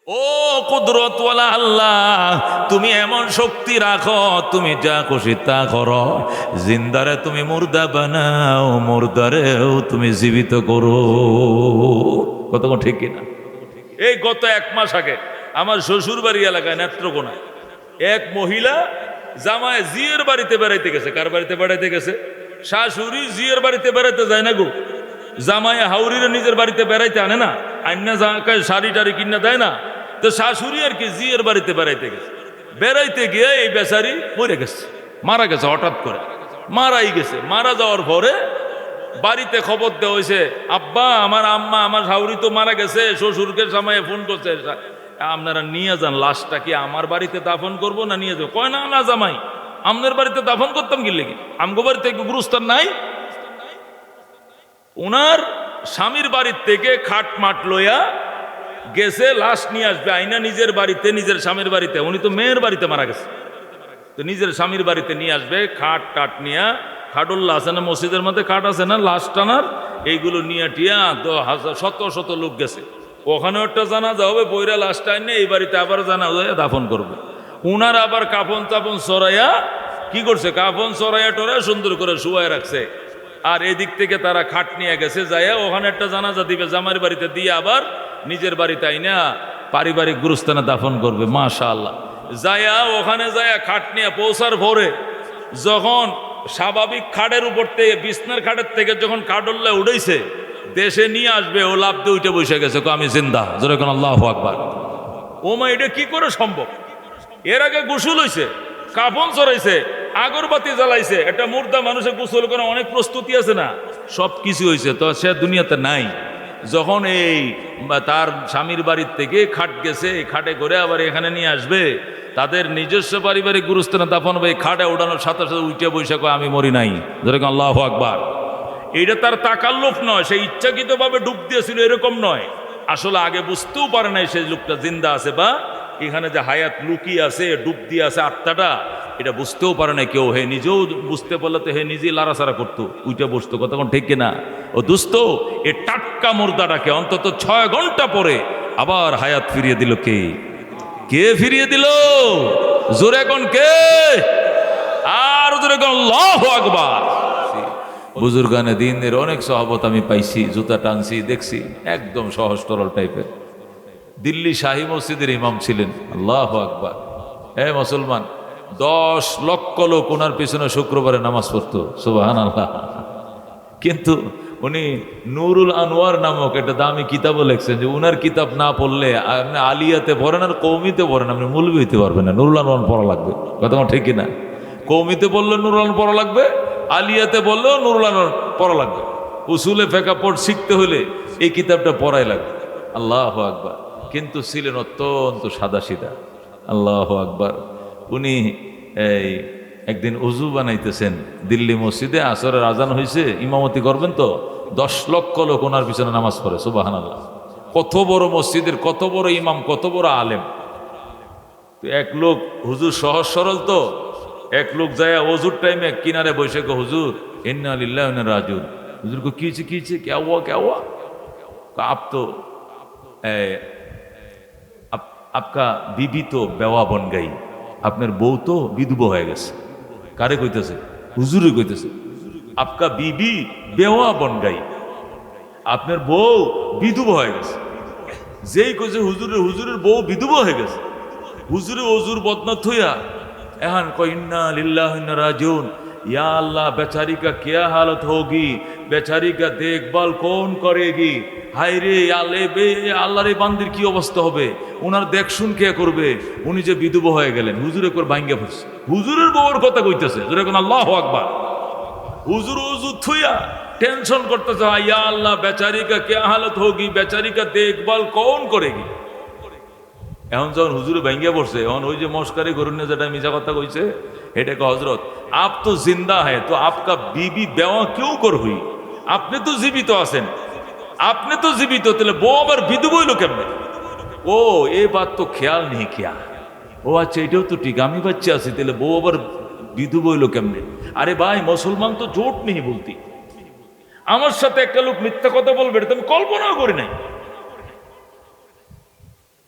ও কুদরতওয়ালা আল্লাহ, তুমি এমন শক্তি রাখো, তুমি যা খুশি তা করো। জিন্দারে তুমি মুর্দা বানাও, মুর্দারেও তুমি জীবিত করো। কতক্ষণ ঠিক কিনা? এই গত 1 মাস আগে আমার শ্বশুর বাড়ি এলাকায় নেত্রকোনায় এক মহিলা জামায় জিয়ের বাড়িতে বেড়াইতে গেছে। কার বাড়িতে বেড়াইতে গেছে? শাশুড়ি জিয়ের বাড়িতে বেড়াইতে যায় না গো। জামায় হাউরিরে নিজের বাড়িতে বেড়াইতে আনে না, আইনা জামাকায় শাড়ি টাড়ি কিনা দেয় না। তো শাশুড়ি আর কি জিয়ের বাড়িতে বেড়াইতে গেছে। বেড়াইতে গিয়ে এই বেচারি মরে গেছে, মারা গেছে। হঠাৎ করে মারাই গেছে। মারা যাওয়ার পরে বাড়িতে খবর দেওয়া হয়েছে, আব্বা আমার আম্মা আমার শাশুড়ি তো মারা গেছে। শ্বশুরকে জামাই ফোন করছে, আপনারা নিয়ে যান লাশটা, কি আমার বাড়িতে দাফন করবো না নিয়ে যাবো? কয় না না জামাই, আপনার বাড়িতে দাফন করতাম কি লেগে, আমগো বাড়িতে গুরুস্থান নাই। ওনার স্বামীর বাড়ির থেকে খাট মাট লইয়া গেছে, লাশ নিয়ে আসবে আইনা নিজের বাড়িতে, নিজের স্বামীর বাড়িতে। উনি তো মেয়ের বাড়িতে মারা গেছে, তো নিজের স্বামীর বাড়িতে নিয়ে আসবে। খাট টাট নিয়া, খাটুল্লা আছে না মসজিদের মধ্যে, খাট আছে না লাশ টানার, এইগুলো নিয়ে টিয়া তো শত শত লোক গেছে। ওখানে একটা জানাজা হবে, বইরা লাশটা এনে এই বাড়িতে আবার জানাজা দাফন করবে। উনার আবার কাফন চাপন সরাইয়া কি করছে, কাফন সরাইয়া টরাইয়া সুন্দর করে শুয়ায় রাখছে। আর এদিক থেকে তারা খাট নিয়ে গেছে, যাইয়া ওখানে একটা জানাজা দিবে জামাইয়ের বাড়িতে, দিয়ে আবার নিজের বাড়িতে আইনা পারিবারিক গুরুস্থানে দাফন করবে। মাশাআল্লাহ। যাইয়া ওখানে যাইয়া খাট নিয়ে পৌঁছার পরে যখন স্বাভাবিক খাটের উপর থেকে, বিছনার খাটের থেকে যখন খাটুল্লা উঠেছে, দেশে নিয়ে আসবে, ও লাভ দিয়ে উঠে বসে গেছে, আমি জিন্দা। জোরে কোন আল্লাহু আকবার। ও মা, এটা কি করে সম্ভব? এর আগে গোসল হইছে, কাফন চড়াইছে, আগরবাতি জ্বালাইছে, একটা মুর্দা মানুষের গোসল করার অনেক প্রস্তুতি আছে না, সব কিছু হয়েছে, তো সে দুনিয়াতে নাই। যখন এই তার স্বামীর বাড়ির থেকে খাট গেছে, এই খাটে করে আবার এখানে নিয়ে আসবে, তাদের নিজস্ব পারিবারিক গুরুস্থানে দাফন হবে। এই খাটে ওঠানোর সাথে সাথে উঠে বৈশাখ আমি মরি নাই। যেরকম আল্লাহু আকবার। এইটা তার তাকাল্লুফ নয়, সে ইচ্ছাকৃতভাবে ডুব দিয়েছিল এরকম নয়। আসলে আগে বুঝতেও পারে নাই সেই লোকটা জিন্দা আছে, বা এখানে যে হায়াত লুকিয়ে আছে, ডুব দিয়ে আছে আত্মাটা, এটা বুঝতেও পারে না কেউ। হে নিজেও বুঝতে পারলে তো হে নিজেই লাড়াচাড়া করতো, উইটা বসতো। কতক্ষণ ঠিক কিনা? ও দুস্থ, এ টাটকা মুর্দাটাকে অন্তত 6 ঘন্টা পরে আবার হায়াত ফিরিয়ে দিল কে? কে ফিরিয়ে দিল? জোরে কোন কে? আর জোরে কোন আল্লাহু আকবার। বুজুর্গানে দিনের অনেক সহবত আমি পাইছি, জুতা টানছি, দেখছি, একদম সহজ সরল টাইপের। দিল্লি শাহী মসজিদের ইমাম ছিলেন। আল্লাহু আকবার। হে মুসলমান, 10 লক্ষ লোক ওনার পিছনে শুক্রবারে নামাজ পড়তো। সুবহানাল্লাহ। কিন্তু উনি নুরুল আনোয়ার নামক একটা দামি কিতাবও লিখছেন, যে উনার কিতাব না পড়লে আপনি আলিয়াতে পড়েন আর কৌমিতে পড়েন, আপনি মৌলবি হইতে পারবেন না। নুরুল আনোয়ার পড়া লাগবে। কথা ঠিক কিনা? কৌমিতে পড়লে নুরুল আনোয়ার পড়া লাগবে, আলিয়াতে বললেও নুরুল আনোয়ার পড়া লাগবে। উসুলে ফেকা পড় শিখতে হলে এই কিতাবটা পড়াই লাগবে। আল্লাহু আকবার। কিন্তু ছিলেন অত্যন্ত সাদাসিধা। আল্লাহু আকবার। উনি এই একদিন উজু বানাইতেছেন দিল্লি মসজিদে, আসরের আজান হয়েছে, ইমামতি করবেন তো, 10 লক্ষ লোক ওনার পিছনে নামাজ পড়ে। সুবহানাল্লাহ। কত বড় মসজিদের, কত বড় ইমাম, কত বড় আলেম। তো এক লোক, হুজুর সহজ সরল তো, এক লোক যায় ওজুর টাইমে কিনারে বসে, হুজুর ইন্না লিল্লাহি ওয়া ইন্না ইলাইহি রাজিউন। হুজুর কো কি হয়েছে, क्या हुआ क्या हुआ? आप तो आपका बीबी तो बेवा बन गई, আপনার বউ তো বিধবা হয়ে গেছে। কারে কইতেছে? হুজুরে কইতেছে, আপকা বিবি বেওয়া বন গাই, আপনার বউ বিধবা হয়ে গেছে। যেই কইছে হুজুরের বউ বিধবা হয়ে গেছে, হুজুরে ওজুর বদনা থইয়া এখন কই ইন্না লিল্লাহি ওয়া ইন্না রাজিউন। या अल्लाह, बेचारी का क्या हालत होगी, बेचारी का देखभाल कौन करेगी? হাই রে আল্লাহ রে, বান্দির কি অবস্থা হবে, ওনার দেখশুন কে করবে? উনি যে বিধবা হয়ে গেলেন। হুজুরে করে ভাঙ্গা পড়ছে, হুজুরের বউর কথা কইতেছে। যেরকম আল্লাহু আকবার। হুজুর ওযু থুইয়া টেনশন করতেছে, ইয়া আল্লাহ, বেচারি কা क्या हालत होगी, बेचारी का देखभाल कौन करेगी? এখন যখন হুজুরে ভাঙ্গা পড়ছে, এখন ওই যে মস্কারি করুন না, যেটা মিছা কথা কইছে, এটাকে হজরত আপ তো জিন্দা হ্যাঁ, তো আপকা বিবি বেওয়া কেউ কর হুই? আপনি তো জীবিত আছেন, আপনি তো জীবিত, তাহলে বউ আবার বিধবা হইল কেমনে? ও এ বাত তো খেয়াল নেই কিয়া। ও আচ্ছা, এটাও তো ঠিক, আমি বাচ্চা আছি, তাহলে বউ আবার বিধবা হইল কেমনে? আরে ভাই, মুসলমান তো জোট নেই বলতি। আমার সাথে একটা লোক মিথ্যা কথা বলবে, এটা তো আমি কল্পনাও করি নাই।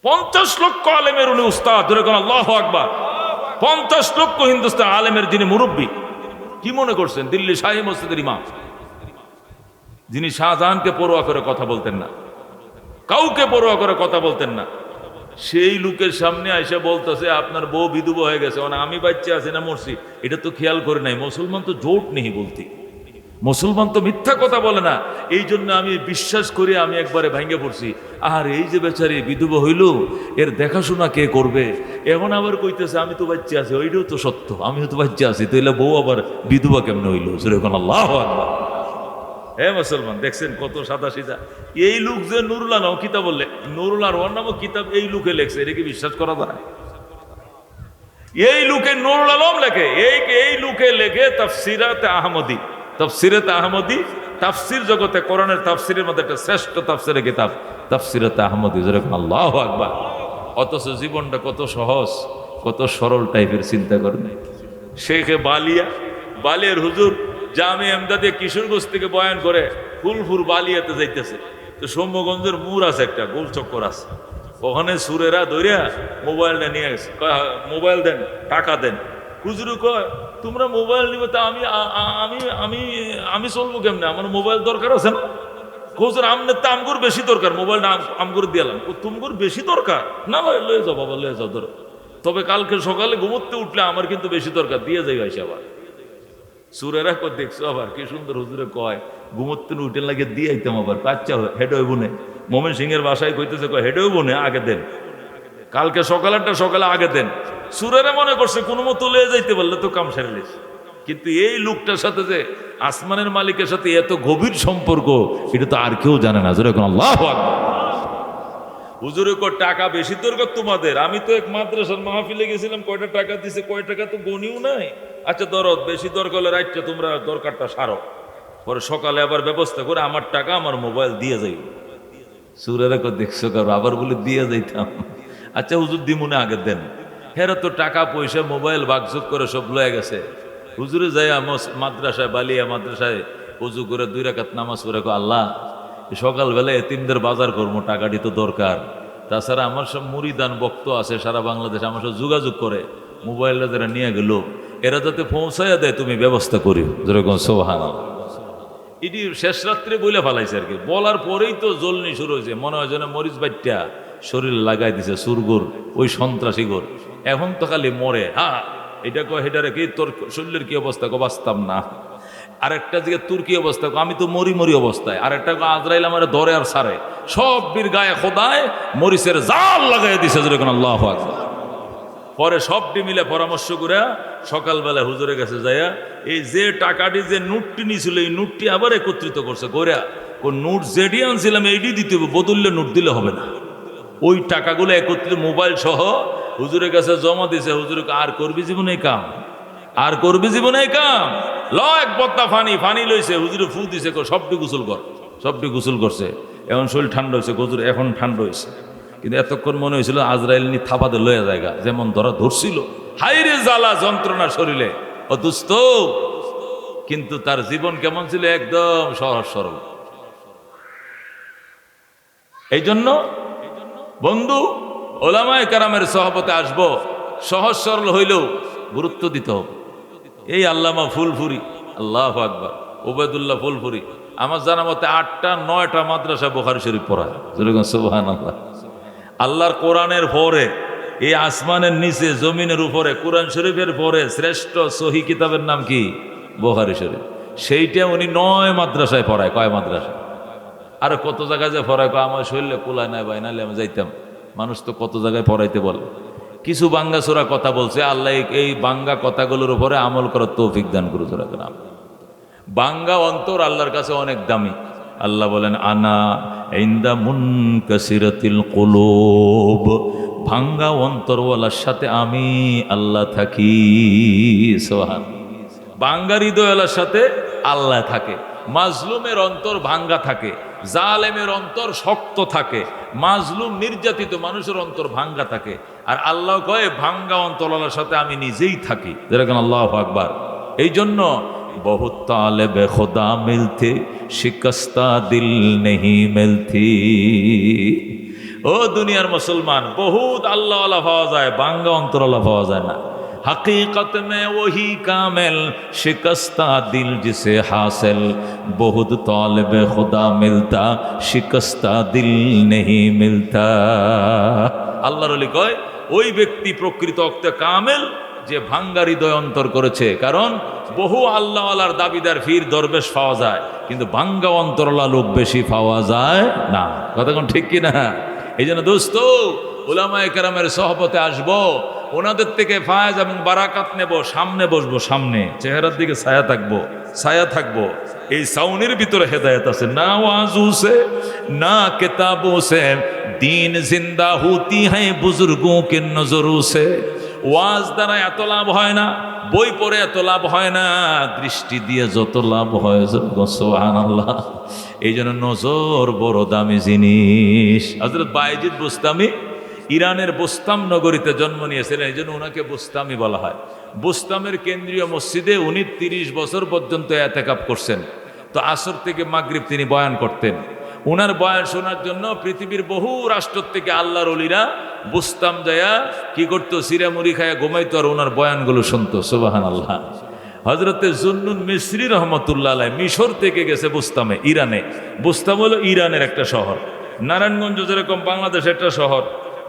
50 লক্ষ আলেমের উনি উস্তাদ, ধরে কোন আল্লাহু আকবার। 50 লক্ষ হিন্দুস্তান আলেমের যিনি মুরব্বী, কি মনে করছেন দিল্লি শাহী মসজিদের ইমাম, যিনি শাহজাহানকে পরোয়া করে কথা বলতেন না, কাউকে পরোয়া করে কথা বলতেন না, সেই লোকের সামনে আইসা বলতেছে আপনার বউ বিধবা হয়ে গেছে, মানে আমি বাচ্চা আছি না মরছি এটা তো খেয়াল করে নাই। মুসলমান তো জোট নেই বলতে, মুসলমান তো মিথ্যা কথা বলে না। এই জন্য আমি বিশ্বাস করি, আমি একবারে ভেঙে পড়ছি। আর এই যে বেচারি বিধবা হইল, এর দেখাশোনা কে করবে? এখন আবার কইতেছে আমি তো বাচ্চা আছি, ওইটাও তো সত্য, আমিও তো বাচ্চা আছি, তাইলে বউ আবার বিধবা কেমনে হইল? সেরকম আল্লাহু আকবার। হে মুসলমান, দেখছেন কত সাদা সিধা। এই লোক যে নুরুল আলম কিতাব বললে, নুরুল আলম নামক কিতাব এই লোকে লেখছে, এটা কি বিশ্বাস করা যায়? এই লোকে নুরুল আলম লেখে, এই লোকে লেখে তাফসিরাতে আহমদী। তাফসিরাতে আহমদী তাফসির জগতে কোরআনের তাফসিরের মধ্যে একটা শ্রেষ্ঠ তাফসিরের কিতাব তাফসিরাতে আহমদী, যেরকম আল্লাহু আকবার। অথচ জীবনটা কত সহজ, কত সরল টাইপের, চিন্তা করেন। শেখে বালিয়ার হুজুর জামে এমদাদে কিশোরগঞ্জ থেকে বয়ান করে ফুলফুর বালিয়াতে যাইতেছে, তো সৌম্যগঞ্জের মুর আছে একটা গোল চক্কর আছে, ওখানে সুরেরা ধরিয়া মোবাইলটা নিয়ে গেছে, মোবাইল দেন, টাকা দেন। হুজুর কয় তোমরা মোবাইল নিবে, তা আমি আমি আমি আমি চলবো কেমনে, আমার মোবাইল দরকার আছে না। হুজুর আমনের তো আমগুর বেশি দরকার, মোবাইলটা আমগুর দিলাম, তুমগুর বেশি দরকার না, লয়ে যাও বাবা, লয়ে যাও, ধরো। তবে কালকে সকালে ঘুমোতে উঠলে আমার কিন্তু বেশি দরকার, দিয়ে যাই ভাই। আবার সুরেরা দেখছো আবার কি সুন্দর হুজুরে কয়, ঘুমোতে উঠে লাগে দিয়ে আইতাম আবার, আচ্ছা হেড হইব নে। মোমেন সিং এর বাসায় কইতেছে কয় হেড হইব নে, আগে দেন, কালকে সকালেরটা সকালে আগে দেন। সুরেরা মনে করছে কোনো মতো লয়ে যাইতে পারলে তো কাম সারিলিস। কিন্তু এই লোকটার সাথে যে আসমানের মালিকের সাথে এত গভীর সম্পর্ক, এটা তো আর কেউ জানে না। যেরকম আল্লাহু আকবার। হুজুরে কয় টাকা বেশি দরকার তোমাদের, আমি তো এক মাদ্রাসার মাহফিলে গেছিলাম, কয়টা টাকা দিছে, কয় টাকা তো গনিও নাই। আচ্ছা দরদ বেশি দরকার হলে রাইটটা তোমরা দরকারটা সারো, পরে সকালে আবার ব্যবস্থা করে আমার টাকা আমার মোবাইল দিয়ে যাই। সুরেরা কয় দেখছো কারো আবার বলে দিয়ে যাইতাম। আচ্ছা হুজুর দিমুনে আগে দেন। হেরা তো টাকা পয়সা মোবাইল বাগযোগ করে সব লয়ে গেছে। হুজুরে যাই মাদ্রাসায়, বালিয়া মাদ্রাসায় উজু করে 2 রাকাত নামাজ পড়ে কয় আল্লাহ সকালবেলা এতিমদের বাজার করবো, টাকাটি তো দরকার। তাছাড়া আমার সব মুরিদান বক্ত আছে সারা বাংলাদেশ, আমার সব যোগাযোগ করে, মোবাইলটা যারা নিয়ে গেল এরা যাতে পৌঁছাইয়া দেয় তুমি ব্যবস্থা করি। যেরকম সুবহানাল্লাহ। এটি শেষ রাত্রে বলে ফেলাইছে আর কি, বলার পরেই তো জ্বলনি শুরু হয়েছে, মনে হয় যেন মরিচ বাট্টা শরীরে লাগাই দিছে সুরগুর, ওই সন্ত্রাসী গোর। এখন তো খালি মরে, হ্যাঁ এটা কয় হেটারে কি তোর শরীরের কি অবস্থা, কো বাঁচতাম না। আরেকটা দিকে তোর কি অবস্থা, আমি তো মরি অবস্থায়। আরেকটা আজরাইল আমার ধরে আর সারে, সব বীর গায়ে খোদায় মরিচের জাল লাগাই দিছে। যেরকম আল্লাহু আকবার। পরে সবটি মিলে পরামর্শ করে সকালবেলা হুজুরে গেছে যাইয়া এই যে টাকাটি যে নোটটি নিয়েছিল এই নোটটি আবার একত্রিত করছে কইরা, কোন নোট যেটি আনছিলাম এইটি দিতে হবে, বদললে নোট দিলে হবে না। ওই টাকাগুলো একত্রিত মোবাইল সহ হুজুরের কাছে জমা দিছে। হুজুর আর করবি জীবনে কাম, আর করবি জীবনে কাম, ল এক বত্তা ফানি লইছে। হুজুরে ফু দিছে, সবটি গোসল কর, সবটি গোসল করছে। এখন শরীর ঠান্ডা হয়েছে, হুজুর এখন ঠান্ডা হয়েছে। কিন্তু এতক্ষণ মনে হয়েছিল আজরাইল নি থাপাতে লয়ে জায়গা, যেমন ধরছিল। হাইরে জ্বালা যন্ত্রণা শরীরে, ও দুস্থ। কিন্তু তার জীবন কেমন ছিল, একদম সহজ সরল। এই জন্য বন্ধু ওলামায়ে কেরামের সহবতে আসবো, সহজ সরল হইলেও গুরুত্ব দিতে হবে। এই আল্লামা ফুলফুরি, আল্লাহু আকবার, ওবায়দুল্লাহ ফুলফুরি, আমার জানা মতে 8টা 9টা মাদ্রাসা বুখারী শরীফ পড়ায়। যেরকম সুবহানাল্লাহ। আল্লাহর কোরআনের পরে, এই আসমানের নিচে জমিনের উপরে কোরআন শরীফের পরে শ্রেষ্ঠ সহি কিতাবের নাম কি? বুখারী শরীফ। সেইটা উনি 9 মাদ্রাসায় পড়ায়। কয় মাদ্রাসা? আর কত জায়গায় যে পড়ায়, আমার শরীরে কোলায় নাই ভাই, নাহলে আমি যাইতাম। মানুষ তো কত জায়গায় পড়াইতে বলে। কিছু বাঙ্গা চোরা কথা বলছে, আল্লাহ এই বাঙ্গা কথাগুলোর উপরে আমল করার তৌফিক দান করুন। বাঙ্গা অন্তর আল্লাহর কাছে অনেক দামি। আল্লাহ বলেন আনা ইনদা মুনকাসিরাতিল কুলুব, ভাঙ্গা অন্তরওয়ালার সাথে আমি আল্লাহ থাকি। সুবহান। ভাঙ্গা হৃদয়ওয়ালার সাথে আল্লাহ থাকে। মাজলুমের অন্তর ভাঙ্গা থাকে, জালেমের অন্তর শক্ত থাকে, মাজলুম নির্যাতিত মানুষের অন্তর ভাঙ্গা থাকে। আর আল্লাহ কয়ে ভাঙ্গা অন্তরওয়ালার সাথে আমি নিজেই থাকি। যেরকম আল্লাহু আকবার। এই জন্য बहुत तालिब खुदा मिलते शिकस्ता दिल नहीं मिलती, ও দুনিয়ার মুসলমান, বহুত আল্লাহওয়ালা পাওয়া যায়, বাঙ্গা অন্তরওয়ালা পাওয়া যায় না। हकीकत में वही कामिल शिकस्ता दिल जिसे हासिल बहुत तालिब खुदा मिलता शिकस्ता दिल नहीं मिलता। আল্লাহর ওলি কয় ওই ব্যক্তি প্রকৃত অর্থে কামেল যে ভাঙ্গা হৃদয় অন্তর করেছে। কারণ বহু আল্লাহওয়ালার দাবিদার ফির দরবেশ পাওয়া যায়, কিন্তু ভাঙ্গা অন্তরওয়ালা লোক বেশি পাওয়া যায় না। কথা কোন ঠিক কিনা? এই জন্য দোস্ত, উলামায়ে কেরামের সহবতে আসবো, ওনাদের থেকে ফায়েজ এবং বারাকাত নেব, সামনে বসবো, সামনে চেহারার দিকে ছায়া থাকবো। এই সাউনের ভিতরে হেদায়েত আছে, না ওয়াজু সে না কিতাবো সে দিন জিন্দা হতি হ্যায় বুজুর্গোं के नजरों से। ওয়াজ দ্বারা এত লাভ হয় না, বই পড়ে এত লাভ হয় না, দৃষ্টি দিয়ে যত লাভ হয়। সুবহানাল্লাহ। এই জন্য নজর বড় দামি জিনিস। হযরত বায়েজিদ বুস্তামি ইরানের বুস্তাম নগরীতে জন্ম নিয়েছিলেন, এই জন্য ওনাকে বুস্তামি বলা হয়। বুস্তামের কেন্দ্রীয় মসজিদে উনি 30 বছর পর্যন্ত এতেকাফ করছেন। তো আসর থেকে মাগরিব তিনি বয়ান করতেন। ওনার বয়ান শোনার জন্য পৃথিবীর বহু রাষ্ট্র থেকে আল্লাহর ওলিরা বুস্তাম যায়া কি করতো, সিরা মুড়ি খায়া ঘুমাইতো আর ওনার বয়ানগুলো শুনতো। সুবহানাল্লাহ। হযরতে জুন্নুন মিসরি রহমতুল্লাহ আলাইহি মিশর থেকে গেছে বুস্তামে, ইরানে। বুস্তাম হলো ইরানের একটা শহর। নারায়ণগঞ্জ যেরকম বাংলাদেশ একটা শহর,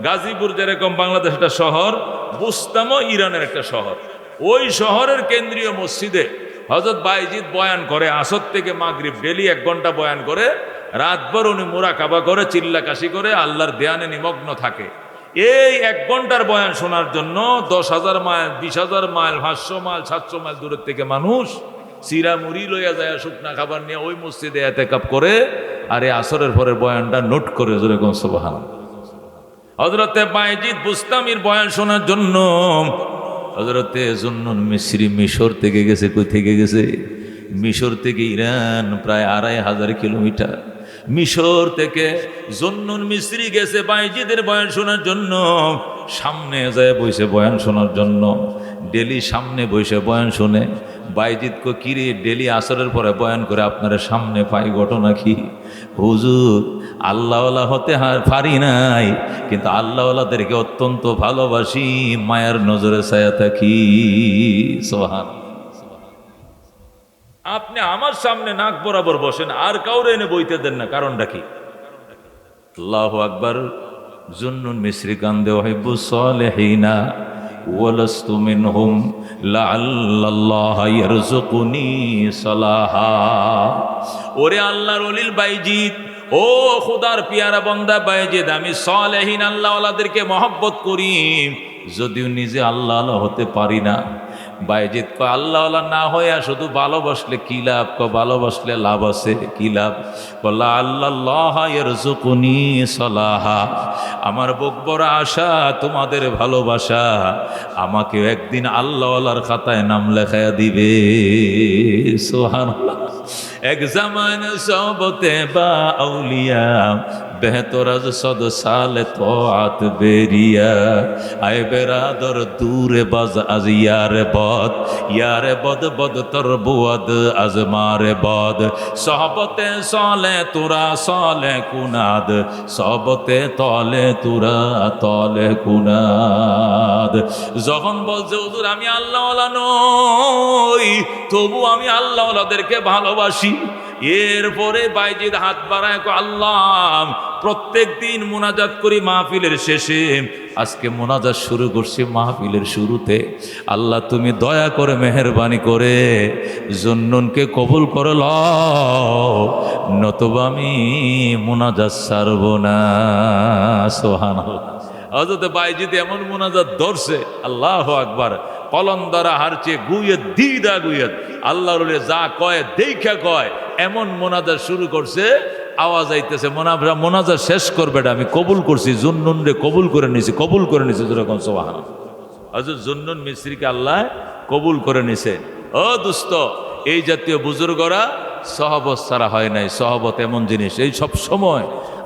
গাজীপুর যেরকম বাংলাদেশ একটা শহর, বুস্তামও ইরানের একটা শহর। ওই শহরের কেন্দ্রীয় মসজিদে হযরত বায়েজিদ বয়ান করে, আসর থেকে মাগরিব ডেলি 1 ঘন্টা বয়ান করে। রাতভর উনি মুরাকাবা করে, চিল্লাকাশি করে, আল্লাহর ধ্যানে নিমগ্ন থাকে। এই 1 ঘন্টার বয়ান শোনার জন্য 10,000 মাইল, 20,000 মাইল, 500 মাইল, 700 মাইল দূরের থেকে মানুষ সিরা মুড়ি লইয়া যায়, শুকনা খাবার নিয়ে ওই মসজিদে এতেকাফ করে, আর এই আসরের পরের বয়ানটা নোট করে। যেরকম সুবহানাল্লাহ। হযরতে বায়েজিদ বুস্তামির বয়ান শোনার জন্য হযরতে জুন্নুন মিসরি মিশর থেকে গেছে। কই থেকে গেছে? মিশর থেকে ইরান প্রায় 2,500 কিলোমিটার। মিশর থেকে জুন্নুন মিসরি গেছে বায়েজিদের বয়ান শোনার জন্য। সামনে যায় বসে বয়ান শোনার জন্য, ডেলি সামনে বসে বয়ান শুনে। বায়েজিদ কো কিরে ডেলি আসরের পরে বয়ান করে আপনারা সামনে পাই, ঘটনা কি? হুজুর আল্লাহওয়ালা হতে পারি নাই, কিন্তু আল্লাহওয়ালাদেরকে অত্যন্ত ভালোবাসি, মায়ার নজরে ছায়া থাকি। সুবহান। আপনি আমার সামনে নাক বরাবর বসেন, আর কাউরে এনে বইতে দেন না, কারণটা কি? আল্লাহু আকবার। জুন্নুন মিসরি কান্দে ওয়াহিব্বুস সালিহিনা ওয়ালাস্তু মিনহুম লাআল্লাল্লাহ ইয়ারযুকুনি সালাহা। ওরে আল্লাহর ওলিল বায়েজিদ, ও খুদার পিয়ারা বান্দা বায়েজিদ, আমি সালেহিন আল্লাহওয়ালাদেরকে মহব্বত করি, যদিও নিজে আল্লাহওয়ালা হতে পারি না। বায়েজিদ কয় আল্লাহওয়ালা না হইয়া শুধু ভালোবাসলে কি লাভ? ভালোবাসলে লাভ আছে, কি লাভ? বললা আল্লাহ ইয়ারযুকুনি সালাহা। আমার বুক বড় আশা তোমাদের ভালোবাসা আমাকে একদিন আল্লাহওয়ালার খাতায় নাম লেখায়া দিবে। সুবহানাল্লাহ। এক জামান সবতে বা আউলিয়া বেহতর আজ 100 সাল তোয়াত বেরিয়া। আয় বেরাদর দূরে বাজ আজ ইয়ারে বদ বদ তর বুয়াদ আজ মারে বদ। সহবতে সলে তুরা সলে কুনাদ, সবতে তলে তুরা তলে কুনাদ। যখন বলছে হুজুর আমি আল্লাহওয়ালা নই, তবু আমি আল্লাহওয়ালাদেরকে ভালোবাসি। এরপরে বায়েজিদ হাত বাড়ায়, আল্লাহ প্রত্যেক দিন মোনাজাত করি মাহফিলের শেষে, আজকে মোনাজাত শুরু করছি মাহফিলের শুরুতে। আল্লাহ তুমি দয়া করে মেহেরবানি করে জুন্নুনকে কবুল করে লও, নতুবা আমি মোনাজাত ছাড়ব না। সুবহানাল্লাহ। হযরত বায়েজিদ এমন মোনাজাত ধরছে, আল্লাহু আকবার। কলম দ্বারা হারছে গুয়েত দিদা গুয়েত, আল্লাহর ওলি যা কয় দেখা কয়, এমন মোনাজাত শুরু করছে, আওয়াজ আইতেছে মোনাজাত শেষ করবে, আমি কবুল করছি, জুন্নুন রে কবুল করে নিছি যেরকম। সুবহানাল্লাহ। হযরত জুন্নুন মিসরিকে আল্লাহ কবুল করে নিছে। ও দোস্ত, এই জাতীয় বুজুর্গরা সহবত ছাড়া হয় নাই। সহবত এমন জিনিস, এই সব সময়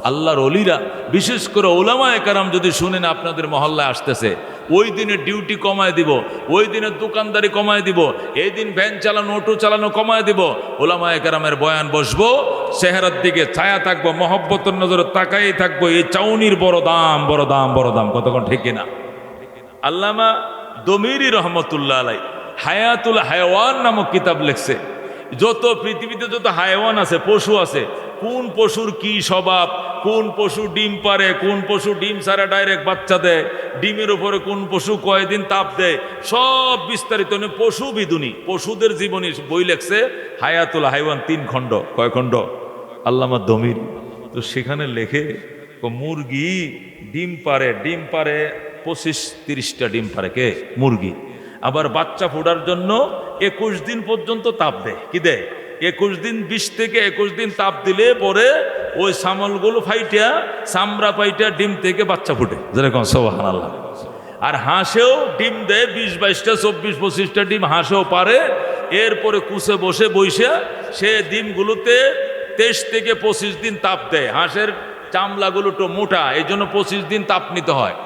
আল্লাহর ওলিরা, বিশেষ করে উলামায়ে কেরাম যদি শুনেন আপনাদের মহল্লায় আসতেছে, ওই দিনে ডিউটি কমায় দিব, ওই দিনে দোকানদারি কমায় দিব, এই দিন ভ্যান চালানো অটো চালানো কমায় দিব। ওলামায়ে কেরামের বয়ান বসবো, চেহারার দিকে ছায়া থাকবো, মহব্বতের নজরে তাকাই থাকবো। এই চাউনির বড় দাম, বড় দাম, বড় দাম, কতক্ষণ ঠিক কিনা? আল্লামা দমিরি রহমতুল্লাহ আলাই হায়াতুল হায়াওয়ান নামক কিতাব লিখছে। যত পৃথিবীতে যত হায়াওয়ান আছে, পশু আছে, কোন পশুর কি স্বভাব, কোন পশু ডিম পারে, কোন পশু ডিম ছাড়া ডাইরেক্ট বাচ্চা দেয়, ডিমের উপরে কোন পশু কয়দিন তাপ দেয়, সব বিস্তারিত পশু বিদুনি, পশুদের জীবনী বই লেখছে হায়াতুল হায়াওয়ান 3 খণ্ড। কয় খণ্ড? আল্লামা দমির। তো সেখানে লেখে মুরগি ডিম পারে 25-30টা ডিম পারে কে? মুরগি। আবার বাচ্চা ফোটার জন্য 21 দিন পর্যন্ত তাপ দেয়। কি দেয়? 21 দিন, 20 থেকে 21 দিন তাপ দিলে পরে ওই সামলগুলো ফাইটা, চামড়া ফাইটা ডিম থেকে বাচ্চা ফুটে, যেরকম সুবহানাল্লাহ। আর হাঁসেও ডিম দেয় 20-22টা, 24-25টা ডিম হাঁসেও পারে। এরপরে কুসে বসে সে ডিমগুলোতে 23 থেকে 25 দিন তাপ দেয়। হাঁসের চামড়াগুলো তো মোটা, এই জন্য 25 দিন তাপ নিতে হয়।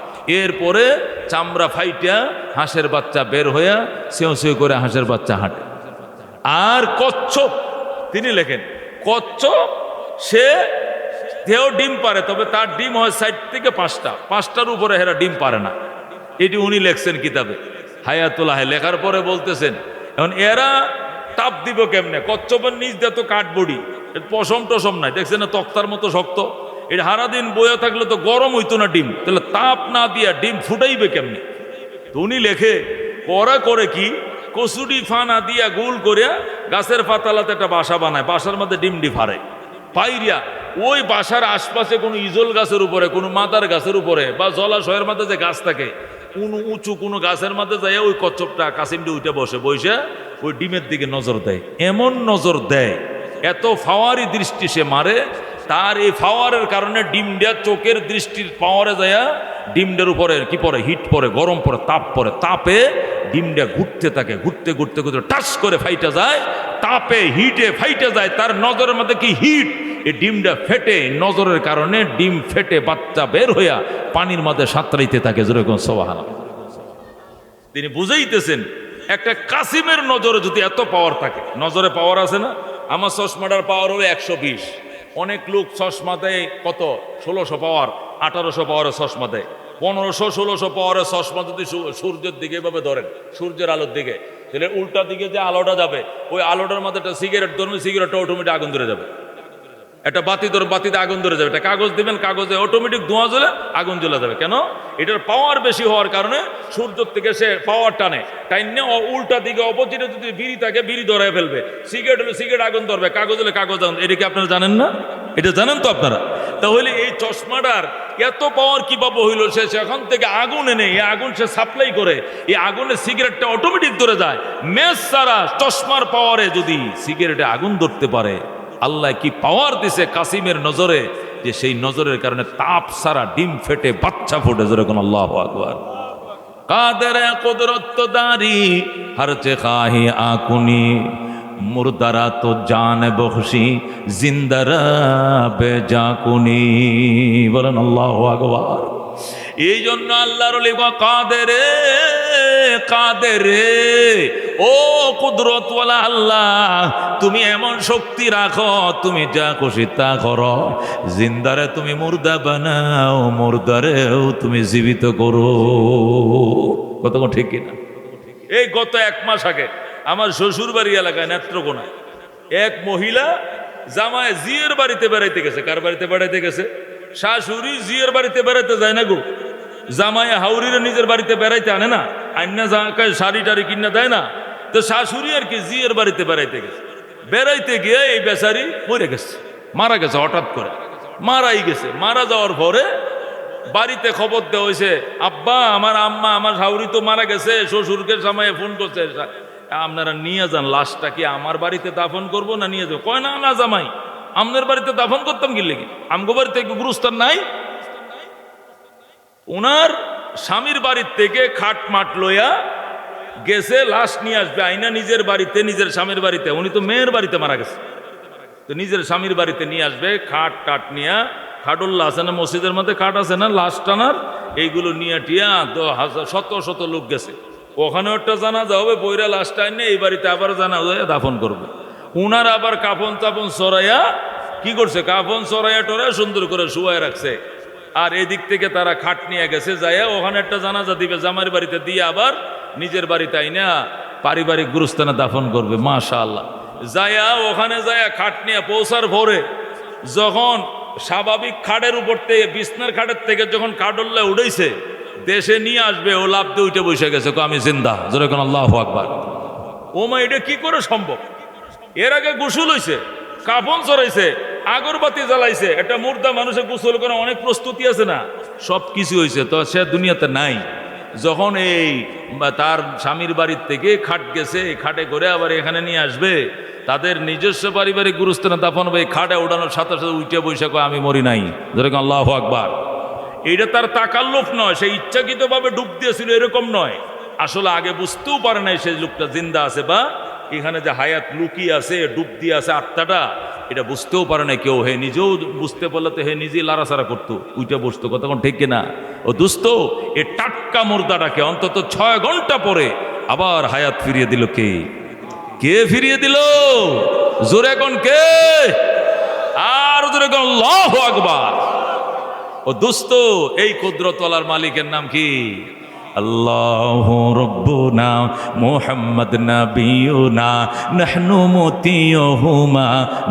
এরপরে চামড়া ফাইটা হাঁসের বাচ্চা বের হইয়া সেও করে হাঁসের বাচ্চা হাঁটে। আর কচ্ছপ, তিনি লেখেন কচ্ছপ সেও ডিম পারে, তবে তার ডিম হয় 60 থেকে 5টার উপরে হেরা ডিম পারে না। এটি উনি লেখছেন কিতাবে হায়াতুল্লাহ। লেখার পরে বলতেছেন এখন এরা তাপ দিব কেমনে? কচ্ছপের নিচ দিয়ে তো কাঠবডি, পশম টসম নাই, দেখছেন না তক্তার মতো শক্ত। এটা সারাদিন বইয়া থাকলে তো গরম হইতো না ডিম, তাহলে তাপ না দিয়া ডিম ফুটাইবে কেমনি? তো উনি লেখে করে কি, কচুরি ফানা দিয়া গোল করিয়া গাছের পাতালাতে একটা বাসা বানায়, বাসার মধ্যে ডিমডি ফারে পাইরিয়া। ওই বাসার আশপাশে কোনো ইজল গাছের উপরে, কোনো মাদার গাছের উপরে বা জলাশয়ের মধ্যে যে গাছ থাকে, কোনো উঁচু কোনো গাছের মধ্যে যাইয়া ওই কচ্ছপটা কাসিমডি উঠে বসে ওই ডিমের দিকে নজর দেয়। এমন নজর দেয়, এত ফাওয়ারি দৃষ্টি সে মারে, তার এই ফাওয়ারের কারণে ডিমটা চোখের দৃষ্টির পাওয়ারে যায়া ডিমটার উপরে কি পরে? হিট পরে, গরম পরে, তাপ পরে। তাপে ডিমটা ঘুরতে থাকে, ঘুরতে ঘুরতে ঘুরতে টাচ করে ফাইটা যায়, তাপে হিটে ফাইটা যায়। তার নজরের মধ্যে কি হিট, এই ডিমটা ফেটে, নজরের কারণে ডিম ফেটে বাচ্চা বের হইয়া পানির মধ্যে সাঁতরাইতে থাকে, যেরকম সুবহানাল্লাহ। তিনি বুঝাইতেছেন একটা কাসিমের নজরে যদি এত পাওয়ার থাকে, নজরে পাওয়ার আছে না? আমার চশমাটার পাওয়ার হলো 120। অনেক লোক চশমা দেয় কত? 1600 পাওয়ার, 1800 পাওয়ারের চশমা দেয়। 1500-1600 পাওয়ারের চশমা যদি সূর্যের দিকে এভাবে ধরেন, সূর্যের আলোর দিকে, তাহলে উল্টা দিকে যে আলোটা যাবে, ওই আলোটার মধ্যে একটা সিগারেট ধরবেন, সিগারেটটা অটোমেটিক আগুন ধরে যাবে। একটা বাতি ধরে, বাতিতে আগুন ধরে যাবে। একটা কাগজ দিবেন, কাগজে অটোমেটিক ধোঁয়া জ্বলে আগুন জ্বলে যাবে। কেন? এটার পাওয়ার বেশি হওয়ার কারণে সূর্যের থেকে সে পাওয়ার টানে, টাইনে উল্টা দিকে অপোজিটে যদি বিড়ি থাকে, বিড়ি ধরায় ফেলবে। সিগারেট হলে সিগারেট আগুন ধরবে, কাগজ হলে কাগজ আগুন। এটা কি আপনারা জানেন না? এটা জানেন তো আপনারা? তাহলে এই চশমাটার এত পাওয়ার কিভাবে হইল? সে সেখান থেকে আগুন এনে এই আগুন সে সাপ্লাই করে, এই আগুনে সিগারেটটা অটোমেটিক ধরে যায়। ম্যাচ ছাড়া চশমার পাওয়ারে যদি সিগারেটে আগুন ধরতে পারে, আল্লাহ কি পাওয়ার দিছে কাসিমের নজরে, যে সেই নজরের কারণে তাপ সারা ডিম ফেটে বাচ্চা ফুটে, যেরকম আল্লাহু আকবার। কাদের কুদরত দারি হর চে খাহি আকুনি, মুর্দারা তো জান বখশি জিন্দারা বেজাকুনি। বলেন আল্লাহু আকবার। এই জন্য আল্লাহর ওলি কাদেরে, কাদেরে, ও কুদরতওয়ালা আল্লাহ, তুমি এমন শক্তি রাখো, তুমি যা খুশি তা করো। জিন্দারে তুমি মুর্দা বানাও, মুর্দারেও তুমি জীবিত করো। কতক্ষণ ঠিক কিনা? এই গত 1 মাস আগে আমার শ্বশুর বাড়ি এলাকায় নেত্রকোনায় এক মহিলা জামায় জিয়ের বাড়িতে বেড়াইতে গেছে। কার বাড়িতে বেড়াইতে গেছে? শাশুড়ি জিয়ের বাড়িতে বেড়াইতে যায় না গো, জামায় হাউরিরে নিজের বাড়িতে বেড়াইতে আনে না, আইনা জামাকায় শাড়ি টাড়ি কিনা দেয় না। তো শাশুড়ি আর কি জিয়ের বাড়িতে বেড়াইতে গেছে। বেড়াইতে গিয়ে এই বেচারি মরে গেছে, মারা গেছে, হঠাৎ করে মারাই গেছে। মারা যাওয়ার পরে বাড়িতে খবর দেওয়া হয়েছে, আব্বা আমার আম্মা আমার হাউরি তো মারা গেছে। শ্বশুরকে জামাই ফোন করছে, আপনারা নিয়ে যান লাশটা, কি আমার বাড়িতে দাফন করবো না নিয়ে যাবো? কয় না না জামাই, আপনার বাড়িতে দাফন করতাম কি লেগে, আমগো বাড়িতে গুরুস্থান নাই। ওনার স্বামীর বাড়ির থেকে খাট মাট লইয়া গেছে লাশ নিয়ে আসবে, আইনা নিজের বাড়িতে, নিজের স্বামীর বাড়িতে। উনি তো মেয়ের বাড়িতে মারা গেছে, তো নিজের স্বামীর বাড়িতে নিয়ে আসবে। খাট টাট নিয়া, খাটুল্লাহ আছে না মসজিদের মধ্যে, খাট আছে না লাশ টানার, এইগুলো নিয়ে টিয়া তো শত শত লোক গেছে, ওখানে একটা জানাজা হবে, বইরা লাস্ট টাইম এই বাড়িতে আবার জানাজা দাফন করবে। উনার আবার কাফন চাপন সরাইয়া কি করছে, কাফন সরাইয়া টরাইয়া সুন্দর করে শুয়ায় রাখছে। আর এদিক থেকে তারা খাট নিয়ে গেছে, যাইয়া ওখানে একটা জানাজা দিবে জামাইয়ের বাড়িতে, দিয়ে আবার নিজের বাড়িতে আইনা পারিবারিক গুরুস্থানে দাফন করবে। মাশাআল্লাহ। যাইয়া ওখানে যাইয়া খাট নিয়ে পৌঁছার পরে যখন স্বাভাবিক খাটের উপর থেকে, বিছনার খাটের থেকে যখন কাঠল্লা উঠেছে, দেশে নিয়ে আসবে, ও লাভ দিয়ে উঠে বসে গেছে, আমি জিন্দা, জোরে কোন আল্লাহু আকবার। ও মা, এটা কি করে সম্ভব? এর আগে গোসল হইছে, কাফন চড়াইছে, আগরবাতি জ্বালাইছে, একটা মুর্দা মানুষের গোসল করে অনেক প্রস্তুতি আছে না, সব কিছু হয়েছে, তো সে দুনিয়াতে নাই। যখন এই তার স্বামীর বাড়ির থেকে খাট গেছে, খাটে করে আবার এখানে নিয়ে আসবে, তাদের নিজস্ব পারিবারিক গুরুস্থানে দাফন হবে, খাটে ওঠানোর সাথে সাথে উঠে বসে কয় আমি মরি নাই, যেরকম আল্লাহু আকবার। এইটা তার তাকাল্লুফ নয়, সে ইচ্ছাকৃতভাবে ডুব দিয়েছিল এরকম নয়। আসলে আগে বুঝতেও পারে নাই সেই লোকটা জিন্দা আছে, বা এখানে যে হায়াত লুকিয়ে আছে, ডুব দিয়ে আছে আত্মাটা, এটা বুঝতেও পারে না কেউ। হে নিজেও বুঝতে পারলে তো হে নিজেই লাড়াচাড়া করতো, উইটা বসতো, কতক্ষণ ঠিক কিনা? ও দুস্থ, এ টাটকা মুর্দাটাকে অন্তত 6 ঘন্টা পরে আবার হায়াত ফিরিয়ে দিল কে? কে ফিরিয়ে দিল? জোরে কোন কে? আর জোরে কোন আল্লাহু আকবার। ও দুস্থ, এই কুদরতওয়ালার মালিকের নাম কি? আল্লাহু রব্বুনা মুহাম্মদ নবিয়ুনা নাহনু মুতিয়ুহুমা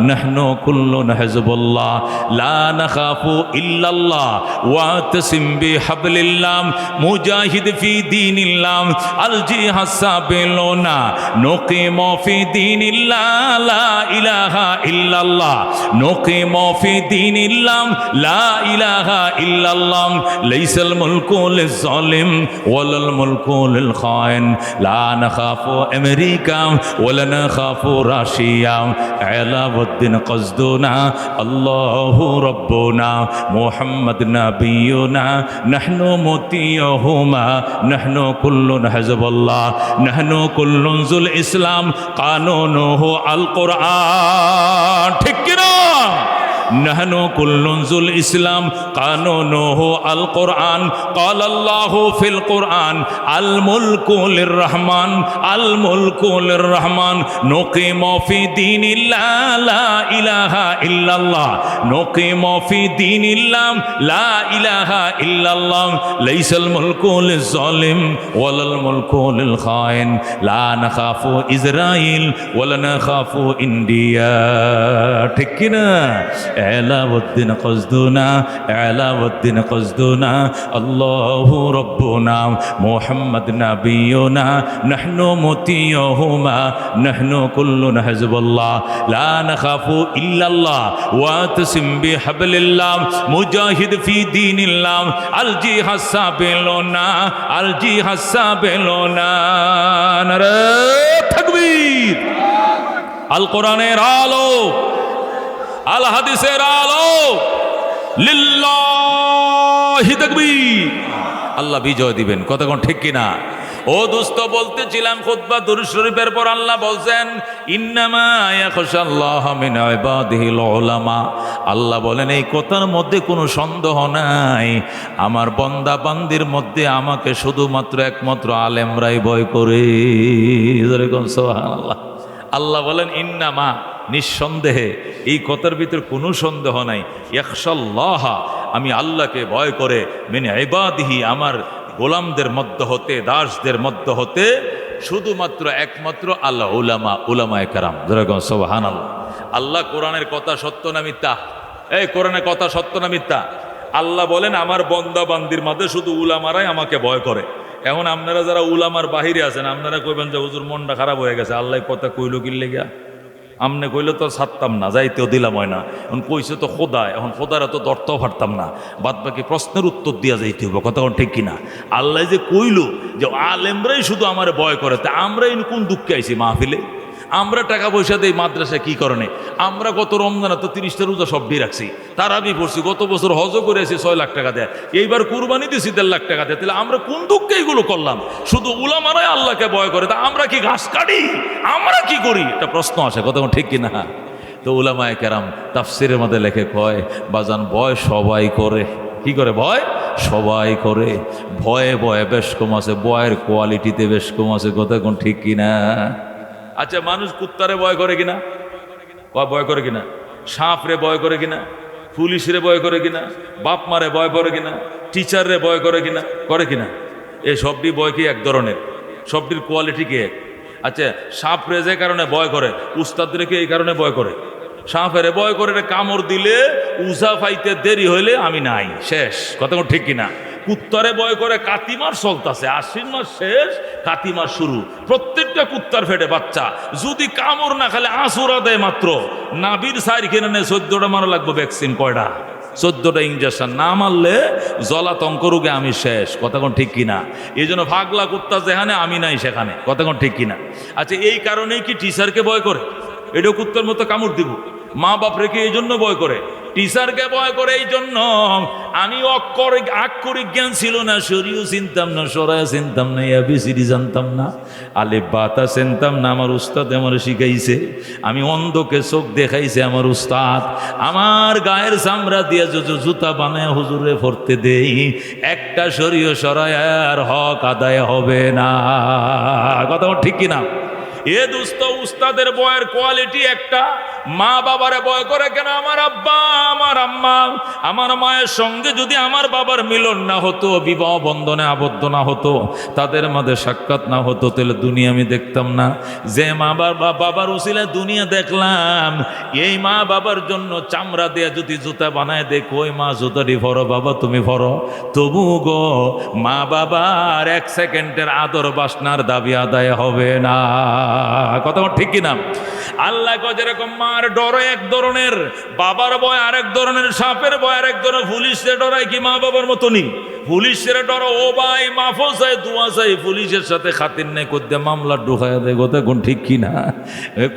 নাহনু কুল্লুন হিজবুল্লাহ লা নাখাফু ইল্লাল্লাহ ওয়া তাসিম বিহাবলিল্লাহ মুজাহিদ ফি দীনিল্লাহ আল জিহাদ সাবিলুনা নুকিমু ফি দীনিল্লাহ লা ইলাহা ইল্লাল্লাহ নুকিমু ফি দীনিল্লাহ লা ইলাহা ইল্লাল্লাহ লাইসাল মুলকু লিজ-জালিম ওয়ালাল মুলকু লিল খায়েন লা নাখাফু আমেরিকা ওয়ালা নাখাফু রাশিয়া আলাউদ্দিন কসদুনা আল্লাহু রাব্বুনা মুহাম্মদ নবিয়ুনা নাহনু মুতিয়ুহুমা নাহনু কুল্লুন হিজবুল্লাহ নাহনু কুল্লুন জুল ইসলাম কানুনুহু আল কুরআন। ঠিক কি না? নাহনু কুল্লুন জুল ইসলাম কানুনুহু আল কুরআন ক্বাল আল্লাহু ফিল কুরআন আল মুলকু লির রহমান আল মুলকু লির রহমান নুকিমু ফি দীনিল্লাহ লা ইলাহা ইল্লাল্লাহ নুকিমু ফি দীনিল্লাহ লা ইলাহা ইল্লাল্লাহ লাইসাল মুলকু লিজ-জালিম ওয়ালাল মুলকু লিল খায়েন লা নাখাফু ইসরাইল ওয়ালা নাখাফু ইন্ডিয়া। ঠিক কি না? আলাউদ্দিন কসদুনা আলাউদ্দিন কসদুনা আল্লাহু রাব্বুনা মুহাম্মদ নবিয়ুনা নাহনু মুতিয়ুহুমা নাহনু কুল্লুন হিজবুল্লাহ লা নাখাফু ইল্লাল্লাহ ওয়া তাসিম বিহাবলিল্লাহ মুজাহিদ ফি দীনিল্লাহ আল জিহাদ সাবিলুনা আল জিহাদ সাবিলুনা। নারে তাকবীর। আল কোরআনের আলো, আল হাদিসের আলো, লিল্লাহি তাকবীর। আল্লাহ বিজয় দিবেন, কতক্ষণ ঠিক কিনা? ও দোস্ত, বলতেছিলাম খুতবা দুরূদ শরীফের পর আল্লাহ বলছেন ইন্নামা ইয়াখশাল্লাহা মিন ইবাদিহিল উলামা। আল্লাহ বলেন এই কথার মধ্যে কোনো সন্দেহ নাই, আমার বান্দা বান্দির মধ্যে আমাকে শুধুমাত্র একমাত্র আলেমরাই ভয় করে। সুবহানাল্লাহ। আল্লাহ বলেন ইন্নামা, নিঃসন্দেহে, এই কথার ভিতর কোনো সন্দেহ নাই, ইয়াখশাল্লাহা, আমি আল্লাহকে ভয় করে, মিন ইবাদিহি, আমার গোলামদের মধ্য হতে, দাসদের মধ্য হতে, শুধুমাত্র একমাত্র আল্লাহ উলামা, উলামায়ে কেরাম। যেরকম সুবহানাল্লাহ। আল্লাহ কোরআনের কথা সত্য না মিথ্যা? এই কোরআনের কথা সত্য না মিথ্যা? আল্লাহ বলেন আমার বান্দা বান্দির মধ্যে শুধু উলামারাই আমাকে ভয় করে। এখন আপনারা যারা উলামার বাহিরে আছেন, আপনারা কইবেন যে হুজুর মনটা খারাপ হয়ে গেছে, আল্লাহ কথা কইল কিনলে গিয়া, আমনে কইলে তো ছাড়তাম না, যাইতেও দিলাম হয় না, এখন কইছে তো খোদায়, এখন খোদারা তো ধরতেও পারতাম না, বাদ বাকি প্রশ্নের উত্তর দিয়া যাইতে হইব, কথা ঠিক কিনা? আল্লাহ যে কইল যে আলেমরাই শুধু আমার ভয় করে, তা আমরা কোন দুঃখে আইছি মাহফিলে? আমরা টাকা পয়সা দেই মাদ্রাসায় কি কারণে? আমরা গত রমজানে তো 30টা রোজা সব দিয়ে রাখছি, তারাবি পড়ছি, গত বছর হজও করে এসেছি 6 লাখ টাকা দেয়, এইবার কুরবানি দিয়েছি 1.5 লাখ টাকা দেয়। তাহলে আমরা কোন দুঃখে এগুলো করলাম? শুধু উলামারাই আল্লাহকে ভয় করে, তা আমরা কি ঘাস কাটি? আমরা কি করি? একটা প্রশ্ন আসে, কথা ঠিক কিনা? তো উলামায়ে কেরাম তাফসিরের মধ্যে লেখে কয় বাজান, ভয় সবাই করে। কি করে ভয়? সবাই করে। ভয়ে ভয়ে বেশ কম আছে, বয়ের কোয়ালিটিতে বেশ কম আছে। কথা কোন ঠিক কিনা? আচ্ছা, মানুষ কুত্তারে ভয় করে কিনা? ভয় করে কিনা? সাপরে ভয় করে কিনা? পুলিশরে ভয় করে কিনা? বাপ মারে ভয় করে কিনা? টিচাররে ভয় করে কিনা? করে কিনা? এই সবটি ভয় কি এক ধরনের? সবটির কোয়ালিটি কি এক? আচ্ছা, সাপরে যে কারণে ভয় করে, উস্তাদরে কি এই কারণে ভয় করে? সাপেরে ভয় করে, কামড় দিলে উজা পাইতে দেরি হইলে আমি নাই, শেষ। কথা ঠিক কিনা? কুত্তারে ভয় করে, কাতিমার চলতেছে, আশ্বিন মাস শেষ, কাতিমার শুরু, প্রত্যেকটা কুত্তার ফেটে বাচ্চা। যদি কামড় না খালে আঁচুরা দেয় মাত্র, নাবির সাইর কিনে নেয় 14টা মারা লাগবে ভ্যাকসিন। কয়টা? 14টা ইঞ্জেকশন। না মারলে জলাতঙ্ক রোগে আমি শেষ। কথা কোন ঠিক কিনা? এই জন্য ভাগলা কুত্তা যেখানে আমি নাই সেখানে। কথা কোন ঠিক কিনা? আচ্ছা, এই কারণেই কি টিচারকে ভয় করে? এটাও কুত্তার মতো কামড় দিব। মা বাপ রেখে এই জন্য ভয় করে, টিচারকে ভয় করে এই জন্য। আমি আক্ষরিক জ্ঞান ছিল না, সরিও চিনতাম না, সরাই চিনতাম না, এবিসিডি জানতাম না, আলিফ বাতা চিনতাম না। আমার উস্তাদ আমার শিখাইছে। আমি অন্ধকে চোখ দেখাইছে আমার উস্তাদ। আমার গায়ের চামড়া দিয়ে জুতা বানায় হুজুরে পড়তে দেই, একটা সরিও সরায় আর হক আদায় হবে না। কথা ঠিক কিনা? এ দোস্ত, উস্তাদের বয়ের কোয়ালিটি একটা। মা বাবারে ভয় করে কেন? আমার আব্বা, আমার আম্মা, আমার মায়ের সঙ্গে যদি আমার বাবার মিলন না হতো, বিবাহ বন্ধনে আবদ্ধ না হতো, তাদের মাঝে সাক্ষাৎ না হতো, তাহলে দুনিয়া আমি দেখতাম না। যে মা বাবার উসিলায় দুনিয়া দেখলাম, এই মা বাবার জন্য চামড়া দিয়ে যদি জুতা বানায় দেখো, ওই মা জুতাটি ফরো, বাবা তুমি ফরো, তবু গো মা বাবার 1 সেকেন্ডের আদর বাসনার দাবি আদায় হবে না। কথা ঠিক কিনা? আল্লাহ যেরকম মার ডর এক ধরনের, বাবার ভয় আরেক ধরনের, সাপের ভয় আরেক ধরনের। পুলিশের ডরাই কি মা বাবার মতনই? পুলিশের ডর, ও ভাই মাফও চাই, দোয়া চাই, পুলিশের সাথে খাতির নেই করতে মামলা ঢুকায় দেয়। কথা কোন ঠিক কিনা?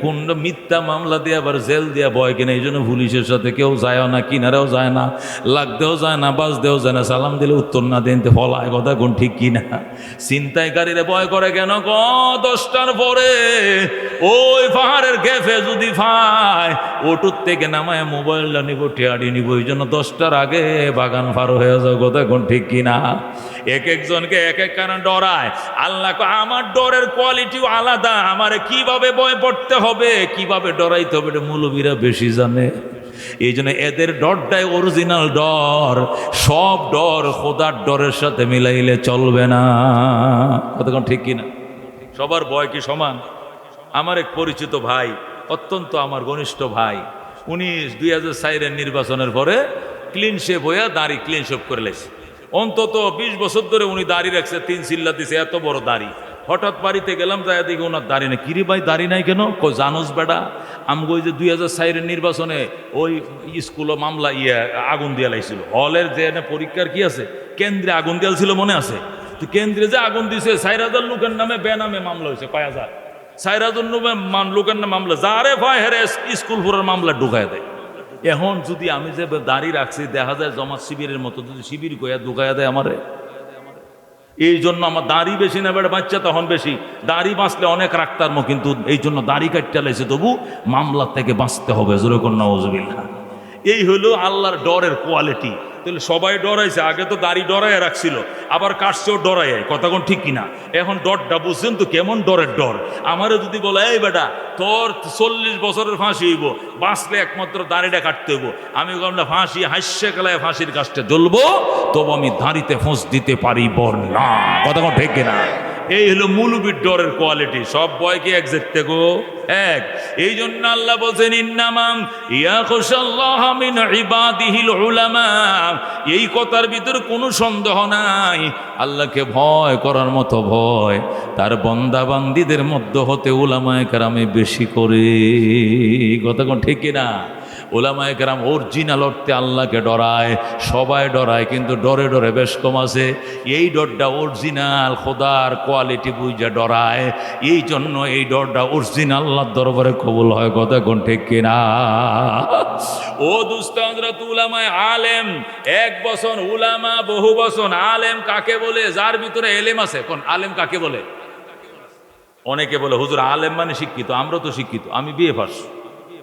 কোন মিথ্যা মামলা দিয়ে আবার জেল দিয়া ভয় কিনা। এই জন্য পুলিশের সাথে কেউ যায় না, কিনারেও যায় না, লাগতেও যায় না, বাজতেও যায় না, সালাম দিলে উত্তর না দিতে ফলায়। কথা কোন ঠিক কিনা? ছিনতাইকারীরে ভয় করে কেন? 10টার পরে ওই পাহাড়ের গেফে যদি ভাই ওটুর থেকে নামায় মোবাইলটা নিব, টেয়ারি নিব, এই জন্য 10টার আগে বাগান ফার হয়ে যাও। কথা কোন ঠিক কিনা? এক একজনকে এক এক কারণ ডরায়। আল্লাহ আমার ডরের কোয়ালিটিও আলাদা। আমারে কিভাবে ভয় পড়তে হবে, কিভাবে ডরাইতে হবে, এটা মৌলবীরা বেশি জানে। এই জন্য এদের ডরটাই অরিজিনাল ডর। সব ডর খোদার ডরের সাথে মিলাইলে চলবে না। কতক্ষণ ঠিক কিনা? সবার ভয় কি সমান? আমার এক পরিচিত ভাই, অত্যন্ত আমার ঘনিষ্ঠ ভাই, উনি 2004 নির্বাচনের পরে ক্লিন শেভ হইয়া দাড়ি ক্লিন শেভ করে লেছে। অন্তত 20 বছর ধরে উনি দাড়ি রাখছে, 3 চিল্লা দিছে, এত বড় দাড়ি। হঠাৎ বাড়িতে গেলাম, যাই দেখি ওনার দাড়ি নেই। কিরে ভাই দাড়ি নাই কেন? জানোস বেটা, আমগো ওই যে 2004 নির্বাচনে ওই স্কুলে মামলা আগুন দিয়া লাইছিল। হলের যে পরীক্ষার কি আছে, কেন্দ্রে আগুন দিয়াল ছিল, মনে আছে? তো কেন্দ্রে যে আগুন দিছে, 4000 লোকের নামে বেনামে মামলা হয়েছে। কয় হাজার? 4000 লোকের নামে মামলা। যারে ভয় হেরে স্কুল পুরার মামলা ঢুকায় দেয়। এখন যদি আমি যে দাড়ি রাখছি, দেখা যায় জামাত শিবিরের মতো যদি শিবির কইয়া ঢুকাইয়া দেয় আমারে। এই জন্য আমার দাড়ি বেশি না, বেড়ে বাচ্চা তখন বেশি। দাড়ি বাঁচলে অনেক রাখতাম, কিন্তু এই জন্য দাড়ি কাটতে লাইছে, তবু মামলা থেকে বাঁচতে হবে। জোরেকর নাউজুবিল্লাহ। এই হলো আল্লাহর ডরের কোয়ালিটি। তাহলে সবাই ডরাইছে, আগে তো দাড়ি ডরাইয়া রাখছিল, আবার কাটছেও ডরাই। কথা কোন ঠিক কিনা? এখন ডরটা বুঝছেন তো কেমন ডরের ডর। আমারও যদি বলে, এই বেটা তোর 40 বছরের ফাঁসি হইব, বাঁচলে একমাত্র দাড়িটা কাটতে হইব, আমি বললাম ফাঁসি হাস্যে গেলায় ফাঁসির কাজটা জ্বলবো, তবু আমি দাড়িতে ফোঁস দিতে পারিব না। কথা কোন ঠিক কিনা? এই হলো মৌলবীর ডরের কোয়ালিটি। সব ভয় কি এক যেতে গো এক। এই জন্য আল্লাহ বলছেন, ইন্নামাম ইয়াখশাল্লাহ মিন ইবাদিহিল উলামা। এই কথার ভিতর কোনো সন্দেহ নাই, আল্লাহকে ভয় করার মতো ভয় তার বান্দা বান্দীদের মধ্যে হতে উলামায়ে কেরামে বেশি করে। কথা কোন ঠিক কিনা? ওলামায়ে কেরাম অরিজিনাল অর্থে আল্লাহকে ডরায়, সবাই ডরায়, কিন্তু ডরে ডরে বেশ কম আছে। এই ডরটা অরিজিনাল খোদার কোয়ালিটি বুঝে ডরায়। এই জন্য এই ডরটা অরিজিনাল আল্লাহর দরবারে কবুল হয়। কথা কোন ঠিক কিনা? ও দুস্ত হযরত উলামায়ে আলেম, 1 বছর উলামা, বহু বছর আলেম কাকে বলে? যার ভিতরে এলেম আছে। কোন আলেম কাকে বলে? অনেকে বলে হুজুর আলেম মানে শিক্ষিত। আমরা তো শিক্ষিত, আমি বিএ পাস,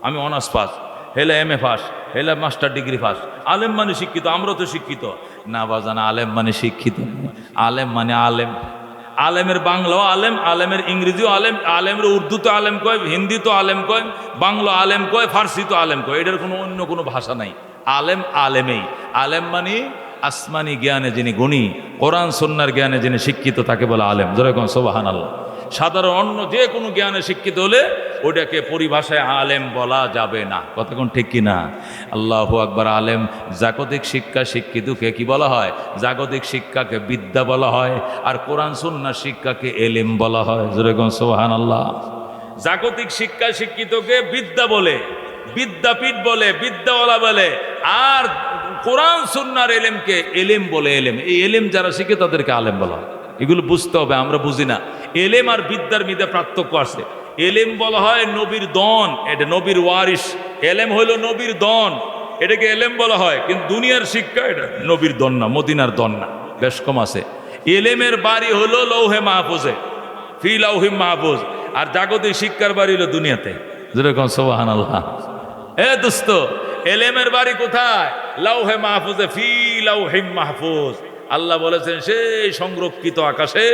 আমি অনার্স পাস। হেলে MA পাস, হেলে মাস্টার ডিগ্রি পাস। আলেম মানে শিক্ষিত, আমরা তো শিক্ষিত না বাজান। আলেম মানে শিক্ষিত, আলেম মানে আলেম। আলেমের বাংলাও আলেম, আলেমের ইংরেজিও আলেম, আলেমের উর্দু তো আলেম কয়, হিন্দি তো আলেম কয়, বাংলা আলেম কয়, ফার্সি তো আলেম কয়। এটার কোনো অন্য কোনো ভাষা নাই। আলেম আলেমেই। আলেম মানে আসমানি জ্ঞানে যিনি গুণী, কোরআন সুন্নাহর জ্ঞানে যিনি শিক্ষিত, তাকে বলে আলেম। যেরকম সুবহানাল্লাহ। সাধারণ অন্য যে কোনো জ্ঞানে শিক্ষিত হলে ওটাকে পরিভাষায় আলেম বলা যাবে না। কতক্ষণ ঠিক কিনা? আল্লাহু আকবার। আলেম জাগতিক শিক্ষা শিক্ষিতকে কি বলা হয়? জাগতিক শিক্ষাকে বিদ্যা বলা হয়, আর কোরআন সুন্নাহ শিক্ষাকে এলেম বলা হয়। যেরকম সুবহানাল্লাহ। জাগতিক শিক্ষা শিক্ষিতকে বিদ্যা বলে, বিদ্যাপীঠ বলে, বিদ্যাওয়ালা বলে, আর কোরআন সুন্নাহর এলেমকে এলেম বলে। এলেম, এই এলেম যারা শিখে তাদেরকে আলেম বলা হয়। এগুলো বুঝতে হবে, আমরা বুঝি না। এলেম আর বিদ্যার মধ্যে পার্থক্য আছে। এলেম বলা হয় নবীর দন, এটা নবীর ওয়ারিস। এলেম হইল নবীর দন, এটাকে এলেম বলা হয়। কিন্তু দুনিয়ার শিক্ষা এটা নবীর দন না, মদিনার দন না, বেশ কম আছে। এলেমের বাড়ি হলো লৌহে মাহফুজে, ফি লাউহি মাহফুজ। আর জাগতিক শিক্ষার বাড়ি হলো দুনিয়াতে। যেরকম সুবহানাল্লাহ। এ দোস্ত, এলেমের বাড়ি কোথায়? লাউহে মাহফুজে, ফি লাউহি মাহফুজ। আল্লাহ বলেছেন সেই সংরক্ষিত আকাশে,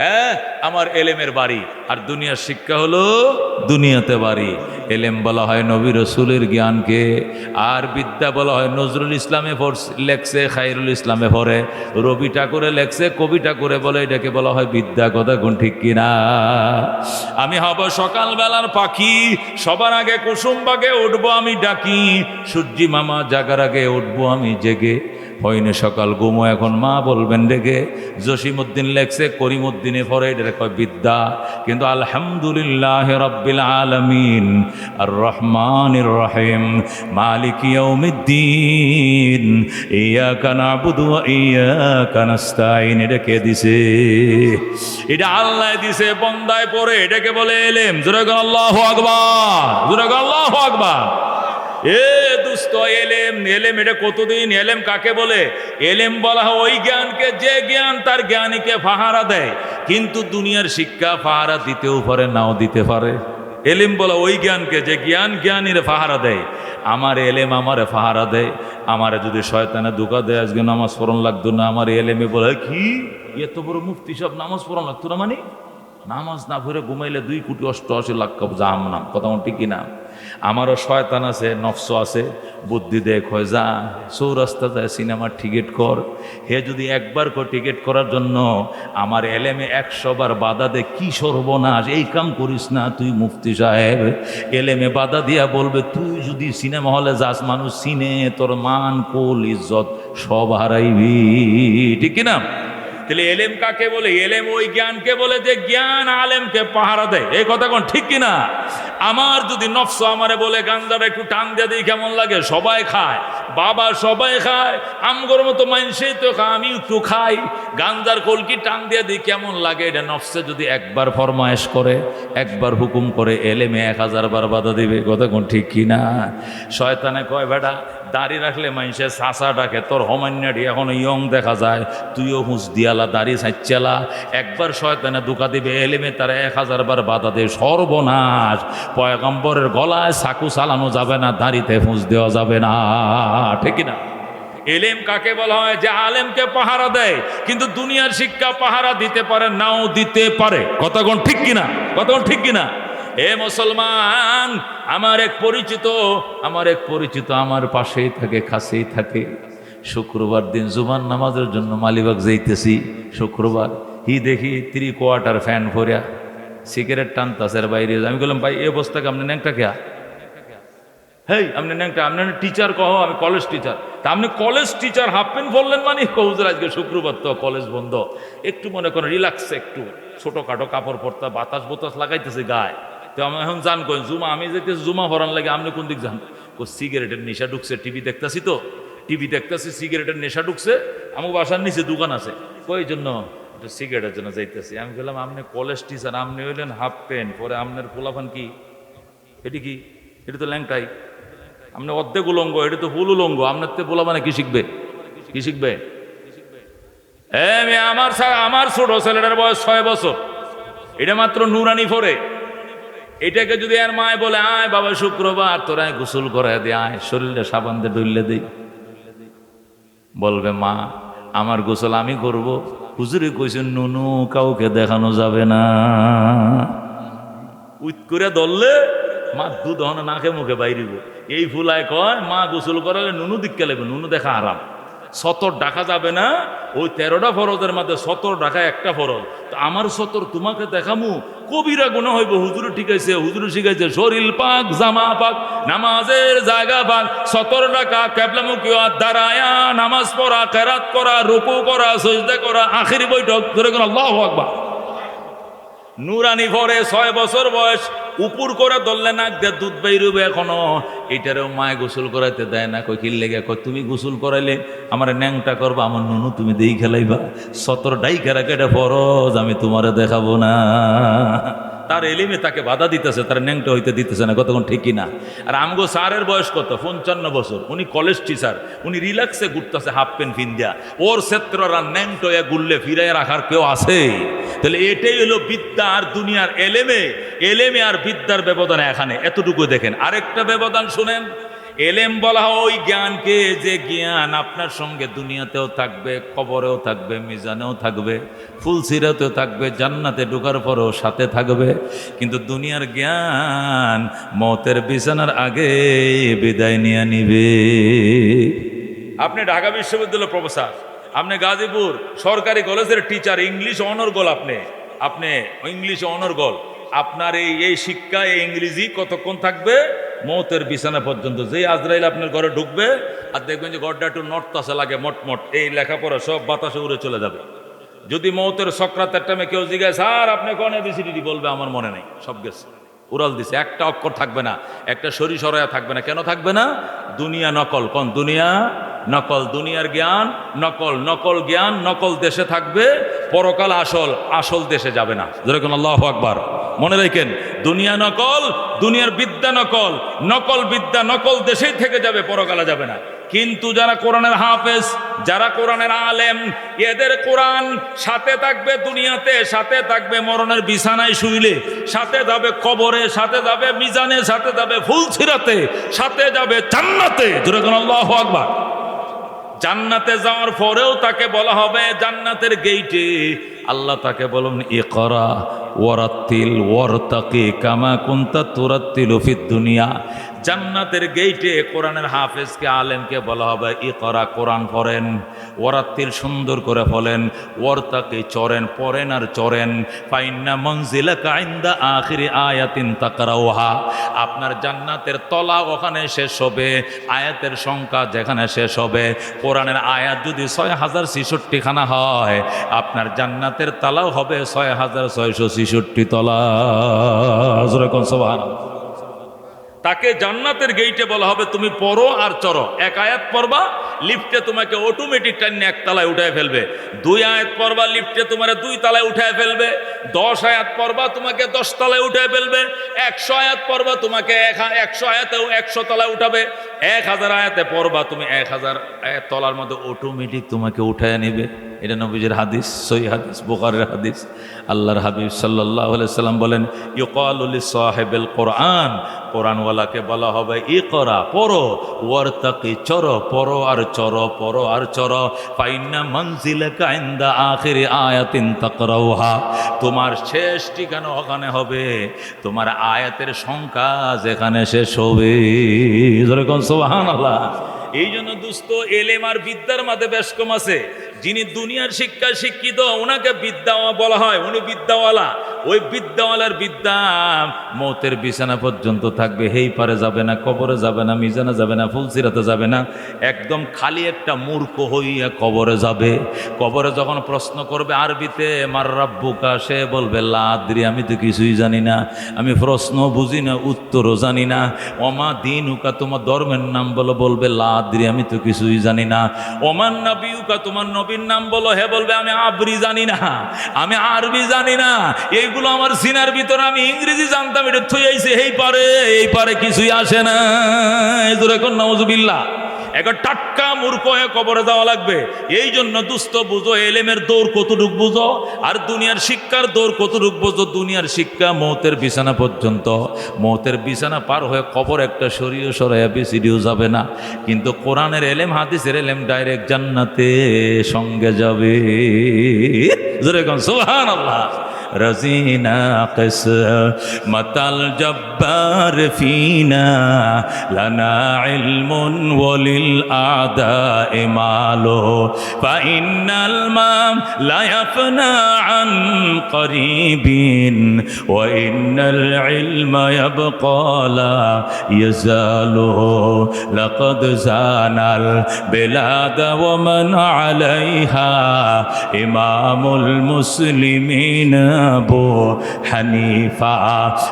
হ্যাঁ, আমার এলেমের বাড়ি। আর দুনিয়ার শিক্ষা হলো দুনিয়াতে বাড়ি। এলেম বলা হয় নবী রসুলের জ্ঞানকে, আর বিদ্যা বলা হয় নজরুল ইসলামে লেখছে, খায়রুল ইসলামে পড়ে, রবি ঠাকুরে লেখছে, কবি ঠাকুরে বলে, এটাকে বলা হয় বিদ্যা। কথা কোন ঠিক কিনা? আমি হব সকালবেলার পাখি, সবার আগে কুসুম বাগে উঠবো আমি ডাকি, সূর্যি মামা জাগার আগে উঠবো আমি জেগে, হয়নি সকাল ঘুমো এখন মা বলবেন ডেকে। জসিমউদ্দিন লেখছে, করিমউদ্দিনে পড়ে, এটা কয় বিদ্যা। কিন্তু আলহামদুলিল্লাহ রাব্বিল আলামিন আর রহমানির রহিম মালিক ইয়াউমিদ্দিন ইয়াকা নাবুদু ওয়া ইয়াকা নাস্তাইন, এটা কে দিছে? এটা আল্লাহ দিছে, বন্দায় পড়ে, এটাকে বলে এলেম। জোরে বলেন আল্লাহু আকবার, জোরে বলেন আল্লাহু আকবার। এ দুস্ত, এলেম, এলেম এটা কতদিন? এলেম কাকে বলে? এলেম বলা হয় ওই জ্ঞানকে যে জ্ঞান তার জ্ঞানীকে পাহারা দেয়। কিন্তু দুনিয়ার শিক্ষা পাহারা দিতেও পারে, নাও দিতে পারে। এলেম বলা ওই জ্ঞানকে যে জ্ঞান জ্ঞানীরে পাহারা দেয়। আমার এলেম আমারে পাহারা দেয়। আমারে যদি শয়তানে ধোঁকা দেয়, আজকে নামাজ পড়ন লাগতো না, আমার এলেমে বলে কি এত বড় মুফতি সব নামাজ পড়ন লাগতো না, মানে নামাজ না পড়ে ঘুমাইলে 2,88,00,000 জাহান্নাম। কথা ঠিক না? আমারও শয়তান আছে, নফস আছে, বুদ্ধি দেখ হয়ে যা চৌরাস্তা যায় সিনেমার টিকিট কর। হে যদি একবার টিকিট করার জন্য আমার এলেমে 100 বার বাধা দে, কি সর্বনাশ, এই কাম করিস না তুই মুফতি সাহেব। এলেমে বাধা দিয়া বলবে, তুই যদি সিনেমা হলে যাস, মানুষ সিনে, তোর মান কুল ইজ্জত সব হারাইবি। ঠিক কিনা? তাহলে এলেম কাকে বলে? এলেম ওই জ্ঞানকে বলে যে জ্ঞান আলেমকে পাহারা দেয়। এই কথা কোন ঠিক কিনা? আমার যদি নফস আমারে বলে গাঞ্জাটা একটু টান দিয়ে দিই কেমন লাগে, সবাই খায়, বাবা সবাই খায়, আমগর মতো মানুষই তো খায়, আমি একটু খাই, গাঞ্জার কলকি টান দিয়ে দিই কেমন লাগে, এটা নফসে যদি একবার ফরমায়েশ করে, একবার হুকুম করে, এলেমে 1000 বার বাধা দিবে। কথা কোন ঠিক কিনা? শয়তানে কয়, বেটা দাড়ি রাখলে মানুষের চাষা ডাকে, তোর হমান্যাটি এখন ইয়ং দেখা যায়, তুইও হুঁস দিয়ালা, দাড়ি সাইচালা। একবার শয়তানে ধোঁকা দিবে, এলেমে তারা 1000 বার বাধা দেয়। সর্বনাশ। পয়গম্বরের গলায় চাকু চালানো যাবে না, দাড়িতে হুঁস দেওয়া যাবে না। ঠিক না? এলেম কাকে বলা হয়? যে আলেমকে পাহারা দেয়। কিন্তু দুনিয়ার শিক্ষা পাহারা দিতে পারে, নাও দিতে পারে। কতক্ষণ ঠিক কিনা? কতক্ষণ ঠিক কিনা? এ মুসলমান, আমার এক পরিচিত আমার পাশেই থাকে, কাছেই থাকে। শুক্রবার দিন জুমার নামাজের জন্য মালিবাগ যাইতেছি। শুক্রবার দেখি 3/4 ফ্যান ভরিয়া সিগারেট টানতাছে বাইরে। আমি বললাম, ভাই এই অবস্থাকে আপনি ন্যাংটা খেয়া? হেই আপনি ন্যাংটা, আপনি টিচার কহ? আমি কলেজ টিচার। তা আপনি কলেজ টিচার হাফ প্যান্ট বললেন মানে? কৌজের আজকে শুক্রবার তো কলেজ বন্ধ, একটু মনে করেন রিল্যাক্সে একটু ছোটোখাটো কাপড় পরতা, বাতাস লাগাইতেছে গায়ে। তো আমি এখন জান কই জুমা, আমি যেতেছি জুমা ভরান লাগে, আপনি কোন দিক যান? সিগারেটের নেশা ঢুকছে, টিভি দেখতেছি তো, সিগারেটের নেশা ঢুকছে। আমার বাসার নিচে দোকান আছে, কই জন্য একটু সিগারেটের জন্য যাইতেছি। আমি বললাম, আপনি কলেজ টিচার, আপনি হইলেন হাফ প্যান্ট পরে, আপনার পোলাপান কি এটি? কি এটা তো ল্যাংটাই। আপনি অর্ধেক উলঙ্গ, এটা তো ফুল উলঙ্গ। আপনার তো পোলাপানে কি শিখবে? কি শিখবে? আমার ছোট ছেলেটার বয়স 6 বছর, এটা মাত্র নুরানি পড়ে। এটাকে যদি আর মায় বলে আয় বাবা শুক্রবার তোরা গোসল করে দে, আয় শরীরে সাবান দিয়ে ডইলে দেই, বলবে মা আমার গোসল আমি করব। হুজুরে কইছেন নুনু কাউকে দেখানো যাবে না। উইত করে ধরলে মা দুধ হন নাকে মুখে বাইরিব। এই ফুলায় কয় মা গোসল করালে নুনু দিককে লাগবে, নুনু দেখা আরাম। সতর ডাকা যাবে না, ওই 13টা ফরজের মধ্যে সতর ডাকা একটা ফরজ। তো আমার সতর তোমাকে দেখামু, কবিরা গুনাহ হইব। হুজুরে ঠিক আছে, হুজুরে শিখাইছে শরীর পাক, জামা পাক, নামাজের জায়গা পাক, সতর ডাকা, কেবলামুখী দাঁড়ায়া নামাজ পড়া, কেরাত করা, রুকু করা, সজদা করা, আখিরি বৈঠক ধরে কোন আল্লাহু আকবার। নুরানি ভরে 6 বছর বয়স, উপর করে ধরলে নাক দিয়ে দুধ বাইরবে এখনো। এইটারেও মায় গোসল করাইতে দেয় না। কই কি লেগে? কই তুমি গোসল করাইলে আমার ন্যাংটা করবা, আমার নুনু তুমি দেই খেলাইবা, সতর ডাই খেলা কেটে ফরজ আমি তোমারে দেখাবো না। তার এলিমে তাকে বাধা দিতেছে, তার ন্যাংটা হইতে দিতেছে না। কতক্ষণ ঠিক কিনা? আর আমগো স্যারের বয়স কত? 55 বছর। উনি কলেজ টিচার, উনি রিল্যাক্সে ঘুরতেছে হাফ প্যান্ট ফিন্দিয়া। ওর ক্ষেত্ররা ন্যাংটা ঘুরলে ফিরাই রাখার কেউ আছে? তাহলে এটাই হলো বিদ্যা আর দুনিয়ার এলেমে। এলেমে আর বিদ্যার ব্যবধান এখানে এতটুকু দেখেন। আরেকটা ব্যবধান শুনেন। এলেম বলা হয় ওই জ্ঞানকে, যে জ্ঞান আপনার সঙ্গে দুনিয়াতেও থাকবে, কবরেও থাকবে, মিজানেও থাকবে, ফুলসিরাতেও থাকবে, জান্নাতে ঢোকার পরেও সাথে থাকবে। কিন্তু দুনিয়ার জ্ঞান মওতের বিছানার আগে বিদায় নিয়ে নিবে। আপনি ঢাকা বিশ্ববিদ্যালয়ের প্রফেসর, আপনি গাজীপুর সরকারি কলেজের টিচার, ইংলিশ অনর্গল, আপনি ইংলিশ অনর্গল। আপনার এই শিক্ষা, এই ইংরেজি কতক্ষণ থাকবে? মওতের বিছানা পর্যন্ত। যেই আজরাইল আপনার ঘরে ঢুকবে আর দেখবেন যে ঘরটা একটু নড়তাছে লাগে, মটমট, এই লেখাপড়া সব বাতাসে উড়ে চলে যাবে। যদি মওতের সক্রাতের টাইমে কেউ জিজ্ঞাসা স্যার আপনি কোন এবিসিডি, বলবে আমার মনে নেই, সব গেছে, উড়াল দিছে, একটা অক্ষর থাকবে না, একটা সরি সরায়া থাকবে না। কেন থাকবে না? দুনিয়া নকল। কোন দুনিয়া? নকল। দুনিয়ার জ্ঞান নকল, নকল জ্ঞান নকল দেশে থাকবে, পরকাল আসল, আসল দেশে যাবে না। যেরকম আল্লাহু আকবার। মনে রাখেন, দুনিয়া নকল, দুনিয়ার বিদ্যা নকল, নকল বিদ্যা নকল দেশেই থেকে যাবে, পরকালে যাবে না। কিন্তু যারা কোরআনের হাফেজ, যারা কোরআনের আলেম, এদের কোরআন সাথে থাকবে দুনিয়াতে, সাথে থাকবে মরণের বিছানায় শুইলে, সাথে যাবে কবরে, সাথে যাবে মিজানে, সাথে যাবে ফুলসিরাতে, সাথে যাবে জান্নাতে। যেরকম আল্লাহু আকবার। জান্নাতে যাওয়ার পরেও তাকে বলা হবে, জান্নাতের গেইটে আল্লাহ তাকে বলবেন ইকরা ওয়ারাত্তিল ওয়ারতাকি কামা কুনতা তুরাত্তিলু ফিদ দুনিয়া। জান্নাতের গেইটে কোরআনের হাফেজকে, আলেমকে বলা হবে ইকরা, কোরআন পড়েন, ওয়ারাত্তিল সুন্দর করে বলেন, ওয়ারতাকি চরেন, পড়েন আর চরেন, ফাইন্না মানজিলাকা ইনদা আখিরি আয়াতিন তাকরাউহা। আপনার জান্নাতের তলা ওখানে শেষ হবে, আয়াতের সংখ্যা যেখানে শেষ হবে। কোরআনের আয়াত যদি 6066 খানা হয়, আপনার জান্নাতের তালাও হবে 6666 তলা। যেরকম সুবহানাল্লাহ। তাকে জান্নাতের গেইটে বলা হবে তুমি পড়ো আর চড়ো। 1 আয়াত পড়বা, লিফটে তোমাকে অটোমেটিক টাইনে 1 তলায় উঠায় ফেলবে। 2 আয়াত পড়বা, লিফটে তোমার 2 তলায় উঠায় ফেলবে। 10 আয়াত পড়বা, তোমাকে 10 তলায় উঠায় ফেলবে। 100 আয়াত পড়বা, তোমাকে 100 আয়াতেও 100 তলায় উঠাবে। 1000 আয়াতে পড়বা, তুমি 1000 আয়াত তলার মধ্যে অটোমেটিক তোমাকে উঠায় নেবে। এটা নবীজির হাদিস, সহিহ হাদিস, বুখারীর হাদিস। আল্লাহর হাবিব সাল্লাল্লাহু আলাইহি সাল্লাম বলেন ইউকালু লিসাহিবিল কোরআন, কোরআনওয়ালাকে বলা হবে ইকরা, পড়ো, ওয়ারতাকি চড়ো, পড়ো আর চড়ো, পড়ো আর চড়ো, ফাইন্না মানজিলাকা ইনদা আখিরি আয়াতিন তাকরাউহা। তোমার শেষ ঠিকানা ওখানে হবে, তোমার আয়াতের সংখ্যা যেখানে শেষ হবে। যেরকম সুবহানাল্লাহ। এই জন্য দুস্থ এলেম আর বিদ্যার মাঝে বেশ কম আছে। যিনি দুনিয়ার শিক্ষায় শিক্ষিত ওনাকে বিদ্যা বলা হয়, উনি বিদ্যাওয়ালা। ওই বিদ্যাওয়ালার বিদ্যা মওতের বিছানা পর্যন্ত থাকবে, হেই পারে যাবে না, কবরে যাবে না, মিজানে যাবে না, ফুলসিরাতে যাবে না। একদম খালি একটা মূর্খ হইয়া কবরে যাবে। কবরে যখন প্রশ্ন করবে আরবিতে মার রাব্বুকা, সে বলবে লা আদরি, আমি তো কিছুই জানি না, আমি প্রশ্ন বুঝি না, উত্তরও জানি না। ওমা দীনুকা, তোমার ধর্মের নাম বলো, বলবে লা আদরি, আমি তো কিছুই জানি না। ওমান নবিউকা, তোমার নবীর নাম বলো, হে বলবে আমি আবরি জানি না, আমি আরবি জানি না, এইগুলো আমার সিনার ভিতরে, আমি ইংরেজি জানতাম, এটা থই আইছে, এই পারে কিছুই আসে না। এখন নাউজুবিল্লাহ। এখন টাটকা মূর্খ হয়ে কবরে যাওয়া লাগবে। এই জন্য দুস্থ বুঝো এলেমের দৌড় কতটুক বুঝো, আর দুনিয়ার শিক্ষার দৌড় কতটুক বুঝো। দুনিয়ার শিক্ষা মৌতের বিছানা পর্যন্ত, মৌতের বিছানা পার হয়ে কবর একটা সরিয়ে সরাইয়া বিসিডিও যাবে না, কিন্তু কোরআনের এলেম হাদিসের এলেম ডাইরেক্ট জান্নাতে সঙ্গে যাবে। জোরে কোন সুবহানাল্লাহ। رزينا قسمة الجبار فينا لنا علم وللأعداء مال فإن المام لا يفنى عن قريب وإن العلم يبقى لا يزال لقد زان البلاد ومن عليها إمام المسلمين أبو حنيفة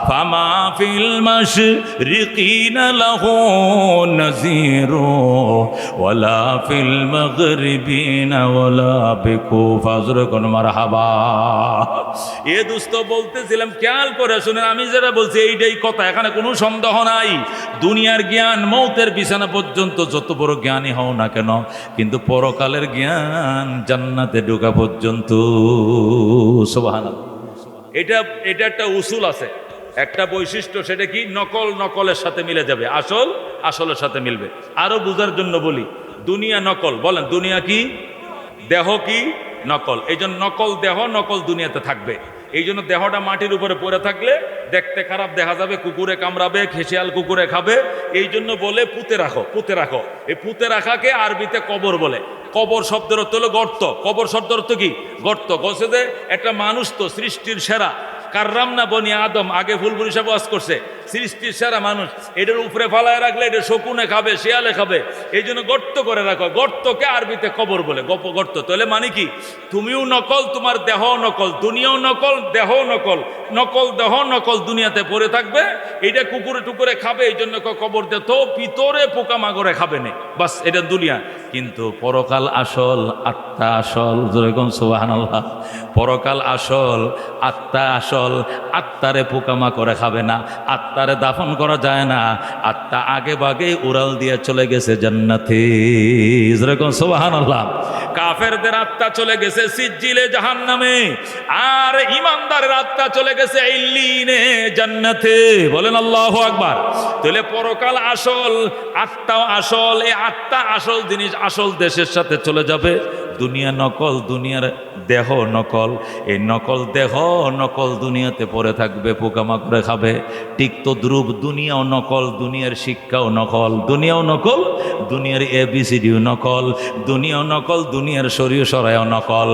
فما في المشرقين له نذير ولا في المغربين ولا بكوفة مرحبا। এ দোস্ত বলতেছিলাম, খেয়াল করে শুনেন, আমি যেটা বলছি এইটাই কথা, এখানে কোনো সন্দেহ নাই। দুনিয়ার জ্ঞান মৌতের বিছানা পর্যন্ত যত বড় জ্ঞানী হও না কেন, কিন্তু পরকালের জ্ঞান জান্নাতে ঢোকা পর্যন্ত। সুবহানাল্লাহ। এটা একটা উসুল আছে, একটা বৈশিষ্ট্য, সেটা কি? নকল নকলের সাথে মিলে যাবে, আসল আসলের সাথে মিলবে। আরো বোঝার জন্য বলি, দুনিয়া নকল, বলেন দুনিয়া কি? দেহ কি? নকল। এই জন্য নকল দেহ নকল দুনিয়াতে থাকবে। এই জন্য দেহটা মাটির উপরে পড়ে থাকলে দেখতে খারাপ দেখা যাবে, কুকুরে কামড়াবে, খেশিয়াল কুকুরে খাবে। এই জন্য বলে পুঁতে রাখো, পুঁতে রাখো। এই পুঁতে রাখাকে আরবিতে কবর বলে। কবর শব্দের অর্থ হলো গর্ত। কবর শব্দের অর্থ কি? গর্ত। বলছে যে একটা মানুষ তো সৃষ্টির সেরা, কাররামনা বনি আদম, আগে ফুলপুরি সাহেব ওয়াজ করছে, সৃষ্টির সেরা মানুষ, এটার উপরে ফালায় রাখলে এটা শকুনে খাবে, শিয়ালে খাবে। এই জন্য গর্ত করে রাখো। গর্তকে আরবিতে কবর বলে, গর্ত। তাহলে মানে কি? তুমিও নকল, তোমার দেহ নকল, দুনিয়াও নকল, দেহ নকল, নকল দেহ নকল দুনিয়াতে পড়ে থাকবে। এটা কুকুরে টুকুরে খাবে, এই জন্য কবর দে, তো পিতরে পোকামাকড়ে খাবে না, বাস এটা দুনিয়া। কিন্তু পরকাল আসল, আত্মা আসল। যেরকম সুবহানাল্লাহ। পরকাল আসল, আত্মা আসল। আত্মারে পোকামাকড়ে খাবে না, আত্মারে দাফন করা যায় না। আত্মা আগে ভাগে উড়াল দিয়ে চলে গেছে জান্নাতে। যেরকম সুবহানাল্লাহ। কাফেরদের আত্মা চলে গেছে সিজ্জিলে জাহান্নামে, আর ইমানদারের আত্মা চলে গেছে ইল্লিনে জান্নাতে। বলেন আল্লাহু আকবার। তাহলে পরকাল আসল, আত্মাও আসল। এই আত্মা আসল জিনিস, আসল দেশের সাথে চলে যাবে। দুনিয়া নকল, দুনিয়ার দেহ নকল। এই নকল দেহ নকল দুনিয়াতে পড়ে থাকবে, পোকামাকড়ে খাবে। ঠিক তো দ্রুব, দুনিয়াও নকল, দুনিয়ার শিক্ষাও নকল, দুনিয়াও নকল, দুনিয়ার ABCDও নকল, দুনিয়াও নকল, দুনিয়ার শরীয় সরাইও নকল,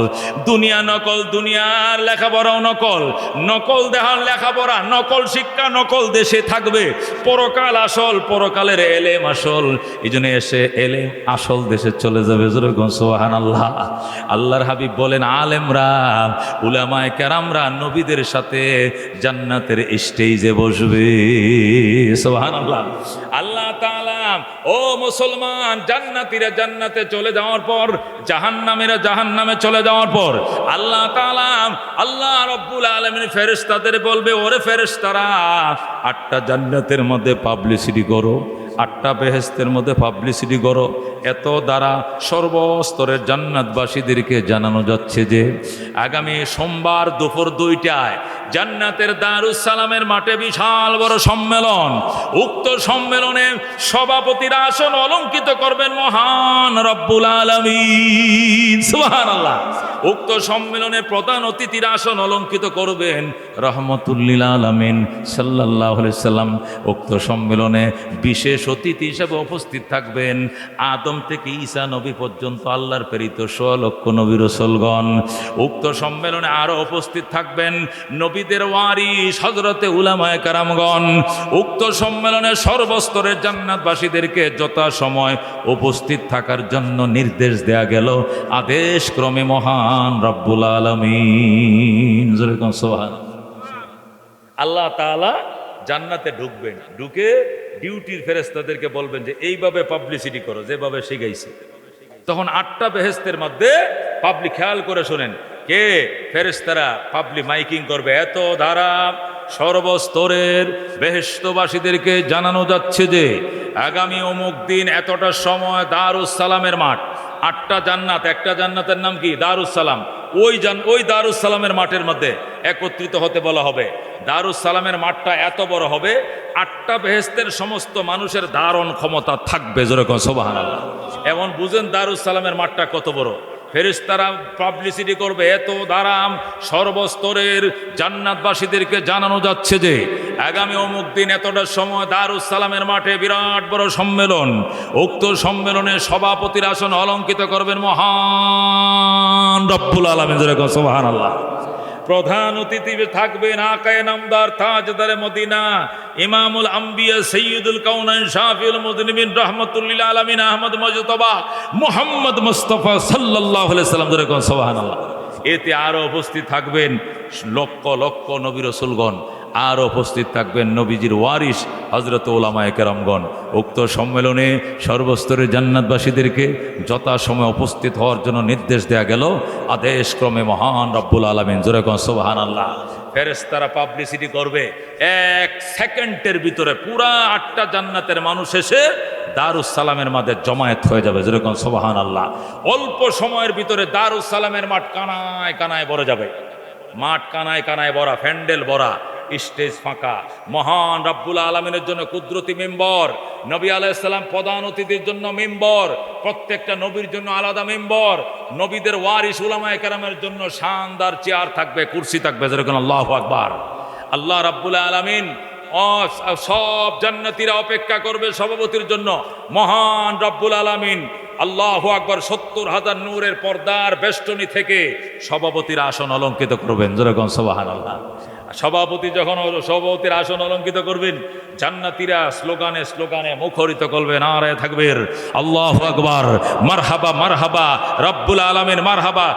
দুনিয়া নকল, দুনিয়ার লেখাপড়াও নকল। নকল দেহার লেখাপড়া, নকল শিক্ষা, নকল দেশে থাকবে। পরকাল আসল, পরকালের এলেম আসল। এই জন্য এসে এলেম আসল দেশে চলে যাবে। যেরকম সুবহানাল্লাহ। আল্লাহর হাবিব বলেন, আলেমরা, উলামায়ে কেরামরা নবীদের সাথে জান্নাতের স্টেজে বসবে। সুবহানাল্লাহ। আল্লাহ তাআলা, ও মুসলমান, জান্নাতীরা জান্নাতে চলে যাওয়ার পর, জাহান্নামীরা জাহান্নামে চলে যাওয়ার পর আল্লাহ তাআলা, আল্লাহ রাব্বুল আলামিন ফেরেশতাদের বলবে, ওরে ফেরেশতারা, 8টা জান্নাতের মধ্যে পাবলিসিটি করো, 8টা বেহেশতের মধ্যে পাবলিসিটি করো। এত দ্বারা সর্বস্তরের জান্নাতবাসীদেরকে জানানো যাচ্ছে যে আগামী সোমবার দুপুর 2টায় জান্নাতের দারুস সালামের মাঠে বিশাল বড় সম্মেলন। উক্ত সম্মেলনে সভাপতির আসন অলঙ্কিত করবেন মহান রব্বুল আলামিন। সুবহানাল্লাহ। উক্ত সম্মেলনে প্রধান অতিথির আসন অলঙ্কিত করবেন রহমতুল্লিল আলামিন সাল্লাল্লাহু আলাইহি সাল্লাম। উক্ত সম্মেলনে বিশেষ অতিথি হিসেবে উপস্থিত থাকবেন আদম থেকে ঈসা নবী পর্যন্ত আল্লাহর প্রেরিত 100 লক্ষ নবী রাসূলগণ। উক্ত সম্মেলনে আরো উপস্থিত থাকবেন নবীদের ওয়ারিস হযরতে উলামায়ে কেরামগণ। উক্ত সম্মেলনে সর্বস্তরের জান্নাতবাসীদেরকে যথাসময় উপস্থিত থাকার জন্য নির্দেশ দেয়া গেল আদেশ ক্রমে মহান রব্বুল আলামিন। যেরকম সুবহানাল্লাহ। আল্লাহ তাআলা জান্নাতে ঢুকবেন, ঢুকে ডিউটির ফেরেশতাদেরকে বলবেন যে এইভাবে পাবলিসিটি করো, যেভাবে শিখাইছে। তখন 8টা বেহেশতের মধ্যে পাবলিক, খেয়াল করে শোনেন, কে? ফেরেশতারা পাবলিক মাইকিং করবে, এত ধারা সর্বস্তরের বেহেশতবাসীদেরকে জানানো যাচ্ছে যে আগামী অমুক দিন এতটা সময় দারুস সালামের মাঠ, 8টা জান্নাত, একটা জান্নাতের নাম কি দারুস সালাম, ওই দারুস সালামের মাঠের মধ্যে একত্রিত হতে বলা হবে। দারুস সালামের মাঠটা এত বড় হবে, 8টা বেহেশতের সমস্ত মানুষের ধারণ ক্ষমতা থাকবে, যেরকম সুবহানাল্লাহ। এমন বুঝেন দারুস সালামের মাঠটা কত বড়। ফেরেশতারা পাবলিসিটি করবে, এত দারাম সর্বস্তরের জান্নাতবাসীদেরকে জানানো যাচ্ছে যে আগামী অমুক দিন এতটা সময় দারুস সালামের মাঠে বিরাট বড় সম্মেলন। উক্ত সম্মেলনে সভাপতির আসন অলঙ্কিত করবেন মহান রব্বুল আলামিন, যেরকম সুবহানাল্লাহ। প্রধান অতিথি থাকবেন আকায়ে নামদার তাজদারে মদিনা ইমামুল আম্বিয়া সৈয়দুল কাউনাইন শাফিউল মুযনিবিন রাহমাতুল্লিল আলামিন আহমদ মুজতবা মুহাম্মদ মুস্তাফা সাল্লাল্লাহু আলাইহি সাল্লাম, যেরকম সুবহানাল্লাহ। এতে আরো উপস্থিত থাকবেন লক্ষ লক্ষ নবী রাসূলগণ, আর উপস্থিত থাকবেন নবীজির ওয়ারিস হযরত উলামায়ে কেরামগণ। উক্ত সম্মেলনে সর্বস্তরের জান্নাতবাসীদেরকে যথাসময়ে উপস্থিত হওয়ার জন্য নির্দেশ দেয়া গেল আদেশক্রমে মহান রব্বুল আলামিন, যেরকম সুবহানাল্লাহ। ফেরেশতারা পাবলিসিটি করবে, 1 সেকেন্ডের ভিতরে পুরা 8টা জান্নাতের মানুষ এসে দারুস সালামের মাঠে জমায়েত হয়ে যাবে, যেরকম সুবহানাল্লাহ। অল্প সময়ের ভিতরে দারুস সালামের মাঠ কানায় কানায় ভরে যাবে, মাঠ কানায় কানায় ভরা, প্যান্ডেল ভরা, স্টেজ ফাঁকা। মহান রব্বুল আলামিনের জন্য কুদরতি মেম্বর, নবী আলাইহিস সালাম প্রধান অতিথির জন্য মেম্বর, প্রত্যেকটা নবীর জন্য আলাদা মেম্বর, নবীদের ওয়ারিস উলামায়ে কেরামের জন্য শানদার চেয়ার থাকবে, কুরসি থাকবে, যেরকম আল্লাহু আকবার। আল্লাহ রাব্বুল আলামিন সব জান্নাতীরা অপেক্ষা করবে সভাপতির জন্য। মহান রব্বুল আলামিন আল্লাহু আকবার 70,000 নূরের পর্দার বেষ্টনী থেকে সভাপতির আসন অলঙ্কিত করবেন, যেরকম সুবহানাল্লাহ। সভাপতি যখন সভাপতির আসন অলঙ্কিত করবেন, জান্নাতীরা স্লোগানে স্লোগানে মুখরিত করবে, নারায়ে তাকবীর, আল্লাহু আকবার, মারহাবা মারহাবা, রব্বুল আলামিন মারহাবা।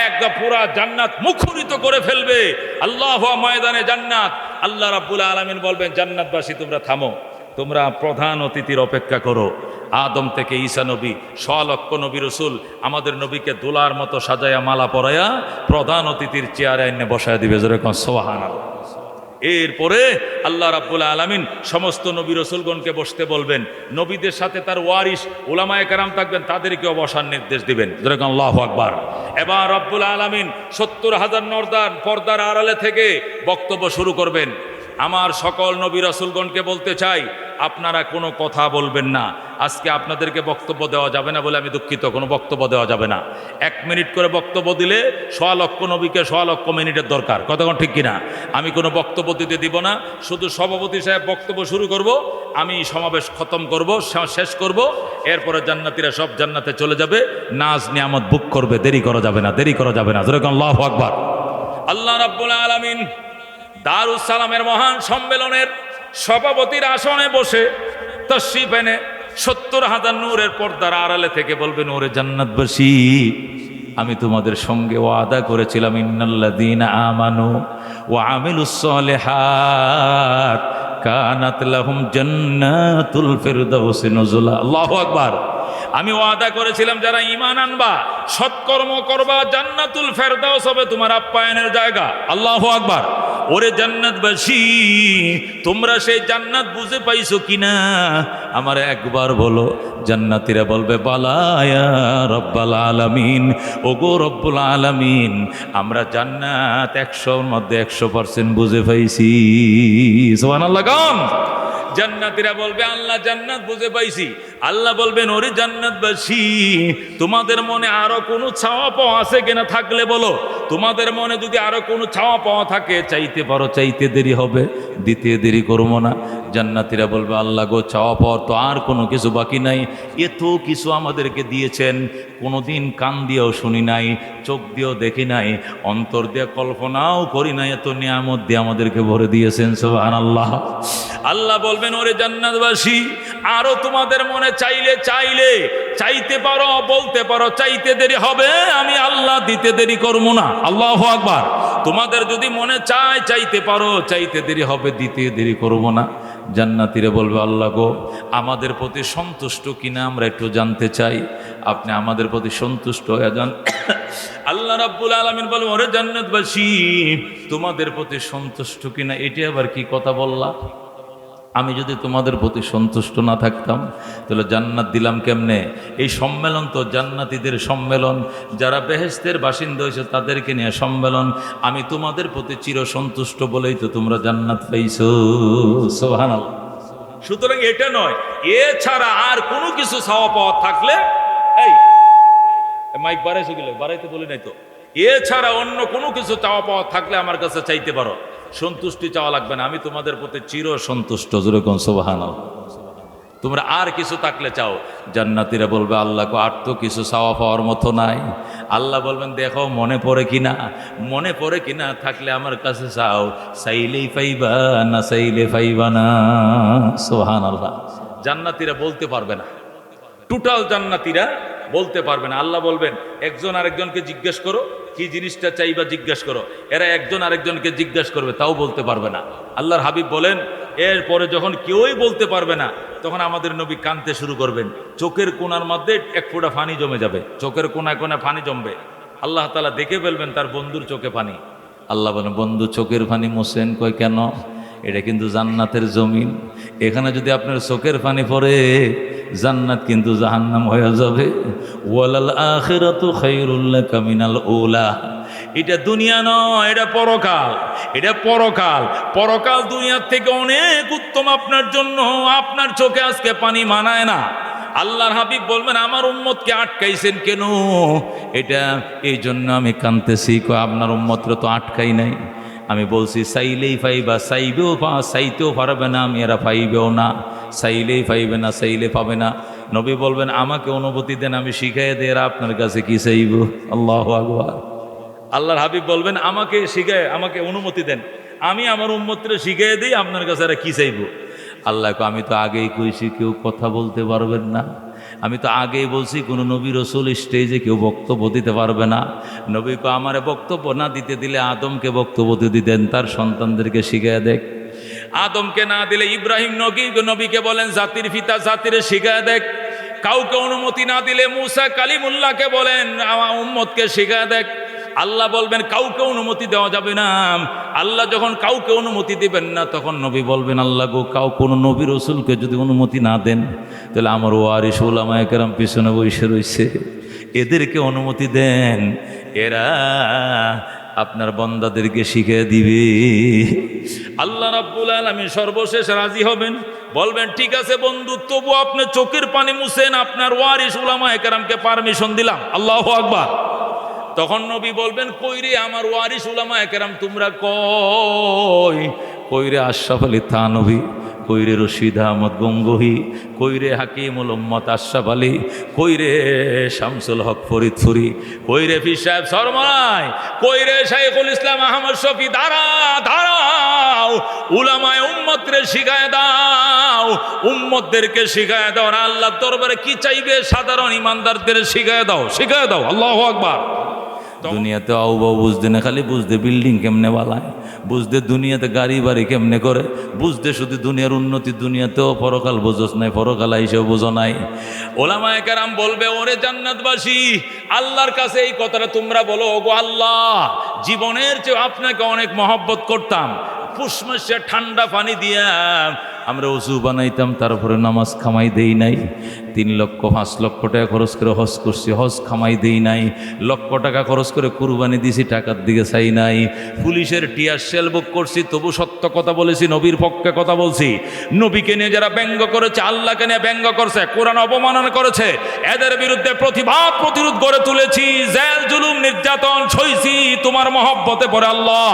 একদম পুরা জান্নাত মুখরিত করে ফেলবে আল্লাহু ময়দানে জান্নাত। আল্লাহ রাব্বুল আলামিন বলবেন, জান্নাতবাসী তোমরা থামো, তোমরা প্রধান অতিথির অপেক্ষা করো। আদম থেকে ঈসা নবী, 100 লক্ষ নবী রসুল আমাদের নবীকে দোলার মতো সাজায়া মালা পরায়া প্রধান অতিথির চেয়ারে এনে বসায় দিবে, যেরকম সুবহানাল্লাহ। এরপরে আল্লাহ রাব্বুল আলামিন সমস্ত নবী রসুলগণকে বসতে বলবেন, নবীদের সাথে তার ওয়ারিস উলামায়ে কেরাম থাকবেন, তাদেরকেও বসার নির্দেশ দিবেন, যেরকম আল্লাহু আকবার। এবার রব্বুল আলামিন 70,000 পর্দার আড়ালে থেকে বক্তব্য শুরু করবেন। আমার সকল নবী রাসূলগণকে বলতে চাই, আপনারা কোনো কথা বলবেন না। আজকে আপনাদেরকে বক্তব্য দেওয়া যাবে না বলে আমি দুঃখিত, কোনো বক্তব্য দেওয়া যাবে না। 1 মিনিট করে বক্তব্য দিলে 100 লক্ষ নবীকে 100 লক্ষ মিনিটের দরকার, কতক্ষণ ঠিক কিনা? আমি কোনো বক্তব্য দিতে দিব না, শুধু সভাপতি সাহেব বক্তব্য শুরু করব, আমি সমাবেশ খতম করব, শেষ করব, এরপরে জান্নাতীরা সব জান্নাতে চলে যাবে, নাজ নিয়ামত বুক করবে, দেরি করা যাবে না, দেরি করা যাবে না, যেরকম আল্লাহু আকবার। আল্লাহ রাব্বুল আলামিন দারুস সালামের মহান সম্মেলনের সভাপতির আসনে বসে তাশরীফ এনে 70,000 নূরের পর্দার আড়ালে থেকে বলবেন, ওরে জান্নাতবাসী, আমি তোমাদের সঙ্গে ওয়াদা করেছিলাম, ইন্নাল্লাযীনা আমানু ওয়া আমিলুস সালিহাত কানাত লাহুম জান্নাতুল ফিরদাউসি নুজুলা। আল্লাহু আকবার। আমি ওয়াদা করেছিলাম, যারা ঈমান আনবা, সৎকর্ম করবা, জান্নাতুল ফেরদাউস হবে তোমার আপ্যায়নের জায়গা। আল্লাহু আকবার। ওরে জান্নাতবাসী, তোমরা সেই জান্নাত বুঝে পাইছো কিনা আমার একবার বলো। জান্নাতীরা বলবে, বালা ইয়া রব্বাল আলামিন, ওগো রব্বুল আলামিন, আমরা জান্নাত 100-র মধ্যে 100% বুঝে পাইছি। সুবহানাল্লাহ। গান জান্নাতীরা বলবে, আল্লাহ জান্নাত বুঝে পাইছি। আল্লাহ বলবেন, ওরে জান্নাতবাসী, তোমাদের মনে আরো কোনো চাওয়া পাওয়া আছে কিনা? থাকলে বলো। তোমাদের মনে যদি আরো কোনো চাওয়া পাওয়া থাকে, চাইতে পারো, চাইতে দেরি হবে, দিতে দেরি করবো না। জান্নাতীরা বলবে, আল্লাহ গো, চাওয়া পাওয়ার তো আর কোনো কিছু বাকি নাই। এত কিছু আমাদেরকে দিয়েছেন, কোনোদিন কান দিয়েও শুনি নাই, চোখ দিয়েও দেখি নাই, অন্তর দিয়ে কল্পনাও করি নাই, এত নিয়ামত দিয়ে আমাদেরকে ভরে দিয়েছেন। সুবহানাল্লাহ। আল্লাহ বলবেন, ওরে জান্নাতবাসী, আরো তোমাদের মনে চাইলে চাইতে পারো, বলতে পারো, চাইতে দেরি হবে, আমি আল্লাহ দিতে দেরি করবো না। আল্লাহু আকবার। তোমাদের যদি মনে চায়, চাইতে পারো, চাইতে দেরি হবে, দিতে দেরি করবো না। জান্নাতীরা বলবে, আল্লাহ গো, আমাদের প্রতি সন্তুষ্ট কিনা আমরা একটু জানতে চাই। আপনি আমাদের প্রতি সন্তুষ্ট হয়ে যান। আল্লাহ রাব্বুল আলামিন বলেন, ওরে জান্নাতবাসী, তোমাদের প্রতি সন্তুষ্ট কিনা এটি আবার কি কথা বললা? আমি যদি তোমাদের প্রতি সন্তুষ্ট না থাকতাম তাহলে জান্নাত দিলাম কেমনে? এই সম্মেলন তো জান্নাতীদের সম্মেলন, যারা বেহেশতের বাসিন্দা হয়েছে তাদেরকে নিয়ে সম্মেলন। আমি তোমাদের প্রতি চির সন্তুষ্ট বলেই তো তোমরা জান্নাত পাইছো। সুবহানাল্লাহ। সুতরাং এটা নয়, এছাড়া আর কোনো কিছু চাওয়া পাওয়া থাকলে, এই মাইক বাড়াইছো গেলে বাড়াইতে বলি নাই তো, এছাড়া অন্য কোনো কিছু চাওয়া পাওয়া থাকলে আমার কাছে চাইতে পারো, সন্তুষ্টি চাওয়া লাগবে না, আমি তোমাদের প্রতি চির সন্তুষ্ট। জোরে কোন সুবহানাল্লাহ। তোমরা আর কিছু থাকলে চাও। জান্নাতীরা বলবে, আল্লাহকে আর তো কিছু চাওয়া পাওয়ার মতো নাই। আল্লাহ বলবেন, দেখো মনে পড়ে কিনা, মনে পড়ে কিনা, থাকলে আমার কাছে চাও, চাইলেই পাইবা, না চাইলে পাইবা না। সুবহানাল্লাহ। জান্নাতীরা বলতে পারবে না, টোটাল জান্নাতীরা বলতে পারবে না। আল্লাহ বলবেন, একজন আরেকজনকে জিজ্ঞেস করো, কি জিনিসটা চাইবা জিজ্ঞেস করো। এরা একজন আরেকজনকে জিজ্ঞেস করবে, তাও বলতে পারবে না। আল্লাহর হাবিব বলেন, এরপরে যখন কেউই বলতে পারবে না, তখন আমাদের নবী কাঁদতে শুরু করবেন। চোখের কোণার মধ্যে এক ফোঁটা পানি জমে যাবে, চোখের কোনায় কোনায় পানি জমবে। আল্লাহ তাআলা দেখে ফেলবেন তার বন্ধুর চোখে পানি। আল্লাহ বলেন, বন্ধু চোখের পানি মোছেন? কয় কেন? এটা কিন্তু জান্নাতের জমিন, এখানে যদি আপনার চোখের পানি পড়ে জান্নাত কিন্তু জাহান্নাম হয়ে যাবে। ওয়ালাল আখিরাতু খায়রুল লাকা মিনাল উলা। এটা দুনিয়া নয়, এটা পরকাল, এটা পরকাল। পরকাল দুনিয়ার থেকে অনেক উত্তম আপনার জন্য। আপনার চোখে আজকে পানি মানায় না। আল্লাহর হাবিব বলবেন, আমার উম্মতকে আটকাইছেন কেন? এটা এই জন্য আমি কাঁদতেছি। আপনার উম্মতরা তো আটকাই নাই। আমি বলছি চাইলেই পাইবা, চাইবেও চাইতেও পারবে না, আমি এরা পাইবেও না। চাইলেই পাইবে না, চাইলে পাবে না। নবী বলবেন, আমাকে অনুমতি দেন, আমি শিখাই দিই এরা আপনার কাছে কি চাইব। আল্লাহু আকবার। আল্লাহর হাবিব বলবেন, আমাকে শিখায়, আমাকে অনুমতি দেন, আমি আমার উম্মতরে শিখিয়ে দিই আপনার কাছে এরা কি চাইব। আল্লাহকে আমি তো আগেই কইছি কেউ কথা বলতে পারবেন না। আমি তো আগেই বলছি কোনো নবী রসুল স্টেজে কেউ বক্তব্য দিতে পারবে না। নবীকে আমারে বক্তব্য না দিতে দিলে আদমকে বক্তব্য দিতেন, তার সন্তানদেরকে শিখিয়ে দেখ। আদমকে না দিলে ইব্রাহিম নবীকে বলেন জাতির পিতা, জাতির শিখায় দেখ। কাউকে অনুমতি না দিলে মুসা কালিমুল্লাহকে বলেন আমার উম্মতকে শিখায় দেখ। আল্লাহ বলবেন কাউকে অনুমতি দেওয়া যাবে না। আল্লাহ যখন কাউকে অনুমতি দিবেন না, তখন নবী বলবেন, আল্লাহ গো, কোনো নবী রসুলকে যদি অনুমতি না দেন, তাহলে আমার ওয়ারিস উলামায়ে কেরাম পিছনে বসে রয়েছে, এদেরকে অনুমতি দেন, এরা আপনার বান্দাদেরকে শিখিয়ে দিবে। আল্লাহ রাব্বুল আলামিন সর্বশেষ রাজি হবেন, বলবেন, ঠিক আছে বন্ধু, তবু আপনি চোখের পানি মুছেন, আপনার ওয়ারিস উলামায়ে কেরামকে পারমিশন দিলাম। আল্লাহু আকবার। তখন নবী বলবেন, কইরে আমার ওয়ারিস উলামায়ে কেরাম তোমরা কইরে আশরাফ আলী থানভী, কইরে রশিদ আহমদ গঙ্গোহী, কইরে হাকিমুল উম্মত আশরাফ আলী, কইরে শামসুল হক ফরিদপুরি, কইরে পীর সাহেব সরমরাই, কইরে শাইখুল ইসলাম আহমদ শফি। দাঁড়াও, উলামায়ে উম্মতরে শিখায় দাও, উম্মতদেরকে শিখায় দাও। আর আল্লাহর দরবারে কি চাইবে সাধারণ ইমানদারদের শিখায় দাও, শিখায় দাও। আল্লাহু আকবার। দুনিয়াতে আউবা বুঝতে না, খালি বুঝতে বিল্ডিং কেমনে বালায়, বুঝতে দুনিয়াতে গাড়ি বাড়ি কেমনে করে, বুঝতে শুধু দুনিয়ার উন্নতি, দুনিয়াতেও পরকাল বোঝস নাই, পরকাল আইসেও বোঝো নাই। ওলামায়ে কেরাম বলবে, ওরে জান্নাতবাসী, আল্লাহর কাছে এই কথাটা তোমরা বলো, ওগো আল্লাহ, জীবনের চেয়ে আপনাকে অনেক মহব্বত করতাম, পুষ্মাসে ঠান্ডা পানি দিয়া আমরা ওযু বানাইতাম, তারপরে নামাজ খামাই দেই নাই। 3 লক্ষ 5 লক্ষ টাকা খরচ করে হজ করছি, হজ খামাই দেই নাই। লক্ষ টাকা খরচ করে কুরবানি দিছি, টাকার দিকে চাই নাই। পুলিশের টিয়ার সেল বুক করছি, তবু সত্য কথা বলেছি, নবীর পক্ষে কথা বলছি। নবীকে নিয়ে যারা ব্যঙ্গ করেছে, আল্লাহকে নিয়ে ব্যঙ্গ করছে, কোরআন অবমাননা করেছে, এদের বিরুদ্ধে প্রতিরোধ গড়ে তুলেছি, জেল জুলুম নির্যাতন সইছি তোমার মহব্বতে পড়ে আল্লাহ।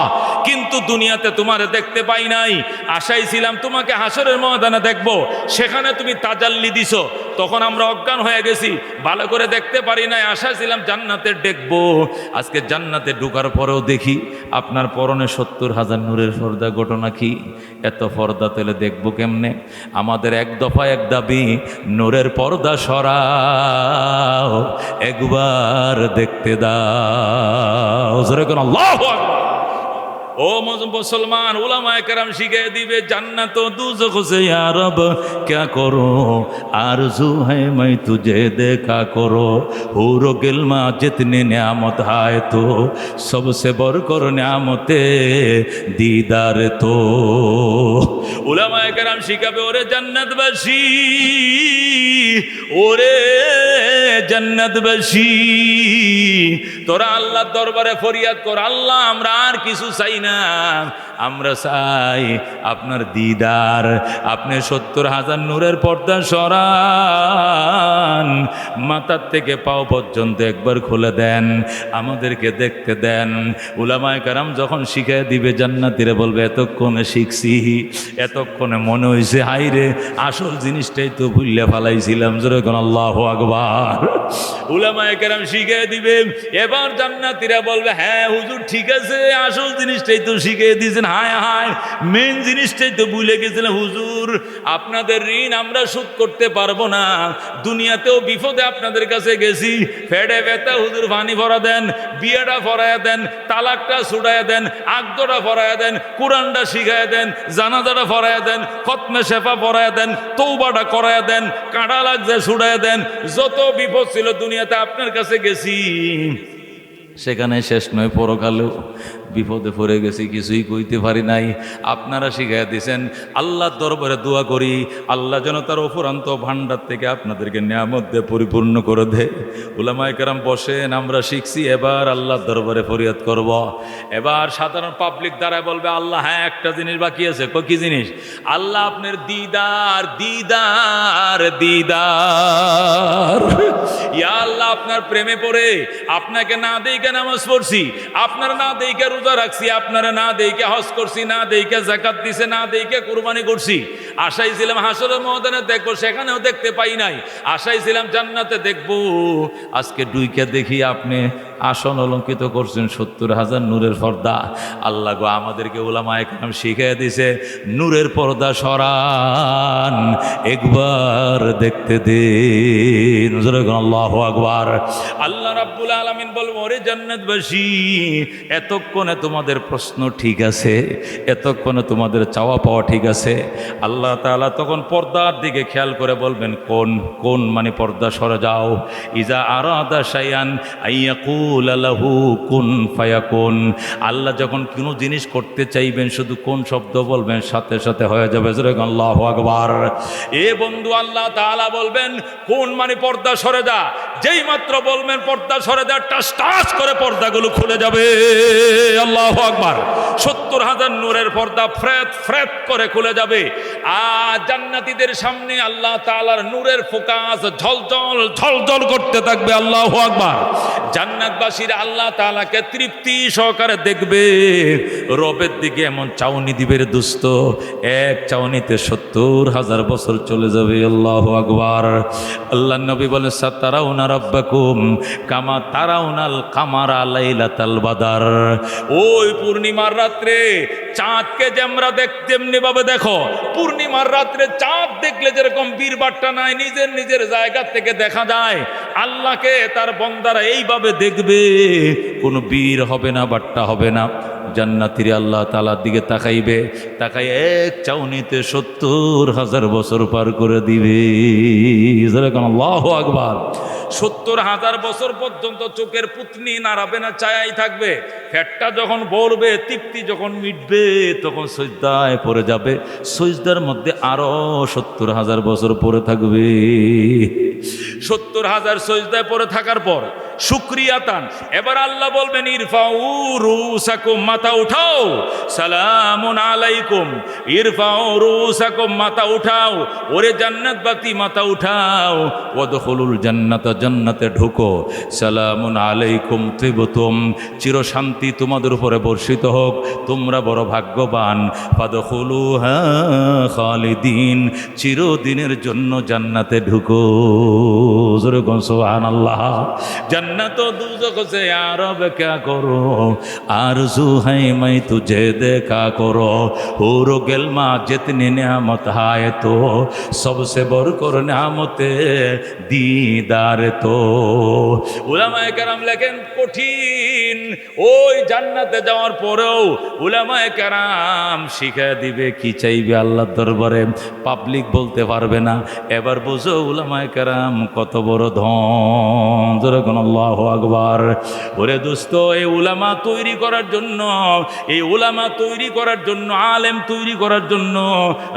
কিন্তু দুনিয়াতে তোমারে দেখতে পাই নাই, আশাই ছিলাম তোমাকে হাসরের ময়দানে দেখবো, সেখানে তুমি তাজাল্লি দিছো, তখন আমরা অজ্ঞান হয়ে গেছি, ভালো করে দেখতে পারি নাই, আশা ছিলাম জান্নাতে দেখবো। আজকে জান্নাতে ঢোকার পরেও দেখি আপনার পরনে 70,000 নূরের পর্দা। ঘটনা কি? এত পর্দা তেলে দেখবো কেমনে? আমাদের এক দফা এক দাবি, নূরের পর্দা সরাও, একবার দেখতে দাও। আল্লাহু আকবার। ও মুসলমান, উলামায়ে কেরাম শিখিয়ে দিবে জান্নাত ও দুজখ से या रब क्या करो आरज़ू है मैं तुझे देखा करो हूरो गिल्मा जितनी नियामत है तो सबसे बढ़कर नियामते दीदार तो উলামায়ে কেরাম শিখাবে ওরে জান্নাতবাসী, ওরে জান্নাতবাসী, তোরা আল্লাহর দরবারে ফরিয়াদ কর, আল্লাহ আমরা আর কিছু চাই না, আমরা চাই আপনার দিদার। আপনি 70,000 নূরের পর্দা সরান, মাথার থেকে পাও পর্যন্ত একবার খুলে দেন, আমাদেরকে দেখতে দেন। উলামায়ে কেরাম যখন শিখিয়ে দিবে জান্নাতীরা বলবে এতক্ষণে শিখছি, এতক্ষণে মনে হয়েছে হাই রে আসল জিনিসটাই তো ভুলে ফেলাইছিলাম। যেরকম আল্লাহু আকবার। উলামায়ে কেরাম শিখিয়ে দিবে, এবার জান্নাতীরা বলবে হ্যাঁ হুজুর ঠিক আছে, আসল জিনিসটাই তো শিখিয়ে দিয়েছেন, হায় হায় মেন জিনিসটাই তো ভুলে গেছিলেন হুজুর, আপনাদের ঋণ আমরা শোধ করতে পারবো না, দুনিয়াতেও বিপদে আপনাদের কাছে গেছি, ফেডে ব্যথা হুজুর পানি ভরা দেন, বিয়েটা ভরাইয়া দেন, তালাকটা ছুড়াইয়া দেন, আকদটা ভরাইয়া দেন, কোরআনটা শিখাইয়া দেন, জানাজাটা ভরাইয়া দেন, খতমে শেফা ভরাইয়া দেন, তৌবাটা করাইয়া দেন, কাঁটা লাগছে ছুড়াইয়া দেন, যত বিপদ ছিল দুনিয়াতে আপনার কাছে গেছি, সেখানে শেষ নয় পরকালেও বিপদে পড়ে গেছি, কিছুই কইতে পারি নাই, আপনারা শিখাইয়া দিয়েছেন। আল্লাহর দরবারে দোয়া করি আল্লাহ যেন তার অফুরান্ত ভান্ডার থেকে আপনাদেরকে নিয়ামত দিয়ে পরিপূর্ণ করে দেয়। উলামায়ে কেরাম বসেন, আমরা শিখছি, এবার আল্লাহর দরবারে ফরিয়াদ করব। এবার সাধারণ পাবলিক দ্বারা বলবে আল্লাহ হ্যাঁ একটা জিনিস বাকি আছে। কি জিনিস? আল্লাহ আপনার দিদার দিদার দিদার, ইয়া আল্লাহ আপনার প্রেমে পড়ে আপনাকে না দেইকে নামাজ পড়ছি, আপনার না দেইকে রোজা রাখছি, আপনারা না দেইকে হজ করছি, না দেইকে যাকাত দিছে, না দেইকে কুরবানি করছি, আশাই ছিলাম হাসরের ময়দানে দেখবো, সেখানেও দেখতে পাই নাই, আশাই ছিলাম জান্নাতে দেখবো, আজকে ডুইকে দেখি আপনি আসন অলঙ্কিত করছেন 70,000 নূরের পর্দা। আল্লাহ গো আমাদেরকে উলামায়ে কেরাম শিখিয়ে দিছে নূরের পর্দা সরান, একবার দেখতে দিন। আল্লাহু আকবার। আল্লাহ রাব্বুল আলামিন বলবো ওরে জান্নাতবাসী, এতক্ষণে তোমাদের প্রশ্ন ঠিক আছে, এতক্ষণে তোমাদের চাওয়া পাওয়া ঠিক আছে। আল্লাহ তাআলা তখন পর্দার দিকে খেয়াল করে বলবেন কোন কোন মানে পর্দা সরে যাও। ইজা আরাদা শাইআন আইয়াকুল লাহু কুন ফায়াকুন। আল্লাহ যখন কোনো জিনিস করতে চাইবেন শুধু কোন শব্দ বলবেন সাথে সাথে হয়ে যাবে। আল্লাহু আকবার। এ বন্ধু আল্লাহ তাআলা বলবেন কোন মানে পর্দা সরে যা, যেই মাত্র বলবেন পর্দা সরে যা, টাস টাস করে পর্দাগুলো খুলে যাবে। আল্লাহু আকবার। 70,000 নূরের পর্দা ফ্রেত ফ্রেত করে খুলে যাবে। আর জান্নাতীদের সামনে আল্লাহ তাআলার নূরের ফোকাস ঝলঝল ঝলঝল করতে থাকবে। আল্লাহু আকবার। জান্নাতবাসীরা আল্লাহ তাআলাকে তৃপ্তি সহকারে দেখবে, রবের দিকে এমন চাউনি দিবে রে দোস্ত, এক চাউনিতে 70,000 বছর চলে যাবে। আল্লাহু আকবার। আল্লাহ নবী বলেন সাতারাউনা রাব্বাকুম কামা তারাউনাল কামারা লাইলাতাল বাদার। ওই পূর্ণিমার রাত্রে চাঁদকে যেমনি ভাবে দেখো, পূর্ণিমার রাত্রে চাঁদ দেখলে যেরকম বীর বাট্টা নাই নিজের নিজের জায়গা থেকে দেখা যায়, আল্লাহকে তার বন্দারা এইভাবে দেখবে, কোনো বীর হবে না, বাট্টা হবে না। জান্নাতীরা আল্লাহ তাআলার দিকে তাকাইবে, তাকাই এক চাউনিতে 70,000 বছর পার করে দিবে। আল্লাহু আকবার। 70,000 বছর পর্যন্ত চোখের পুতনি নাড়াবে না, ছায়াই থাকবে। ফ্যাটটা যখন বলবে, তৃপ্তি যখন মিটবে, তখন সজদায় পড়ে যাবে। সজদার মধ্যে আরো 70,000 বছর পড়ে থাকবে। 70,000 সজদায় পড়ে থাকার পর শুকরিয়াতান এবার আল্লাহ বলবেন ইরফাউ রুসাকুম, মাথা উঠাও, সালামুন আলাইকুম। ইরফাউ রুসাকুম, মাথা উঠাও। ওরে জান্নাতবাসী মাথা উঠাও। ওয়াদখুলুল জান্নাতা, জান্নাতে ঢুকো। সালামুন আলাইকুম তিবতুম, চিরশান্তি তোমাদের উপরে বর্ষিত হোক, তোমরা বড় ভাগ্যবান। ফাদখুলুহা খালিদিন, চিরদিনের জন্য জান্নাতে ঢুকো। সুবহানাল্লাহ। जन्नत और दोज़ख से या रब क्या करो आरज़ू है मैं तुझे देखा करो हुरो गिल्मा जितनी नियामत है तो सबसे बढ़कर नियामते दीदार तो उलमाए केराम लेकिन कठिन ওই জান্নাতে যাওয়ার পরেও উলামায়ে কেরাম শিখা দিবে কি চাইবে আল্লাহর দরবারে পাবলিক বলতে পারবে না এবার বুঝো উলামায়ে কেরাম কত বড় ধন যেরকম আল্লাহু আকবার ওরে দোস্ত এই উলামা তৈরি করার জন্য এই উলামা তৈরি করার জন্য আলেম তৈরি করার জন্য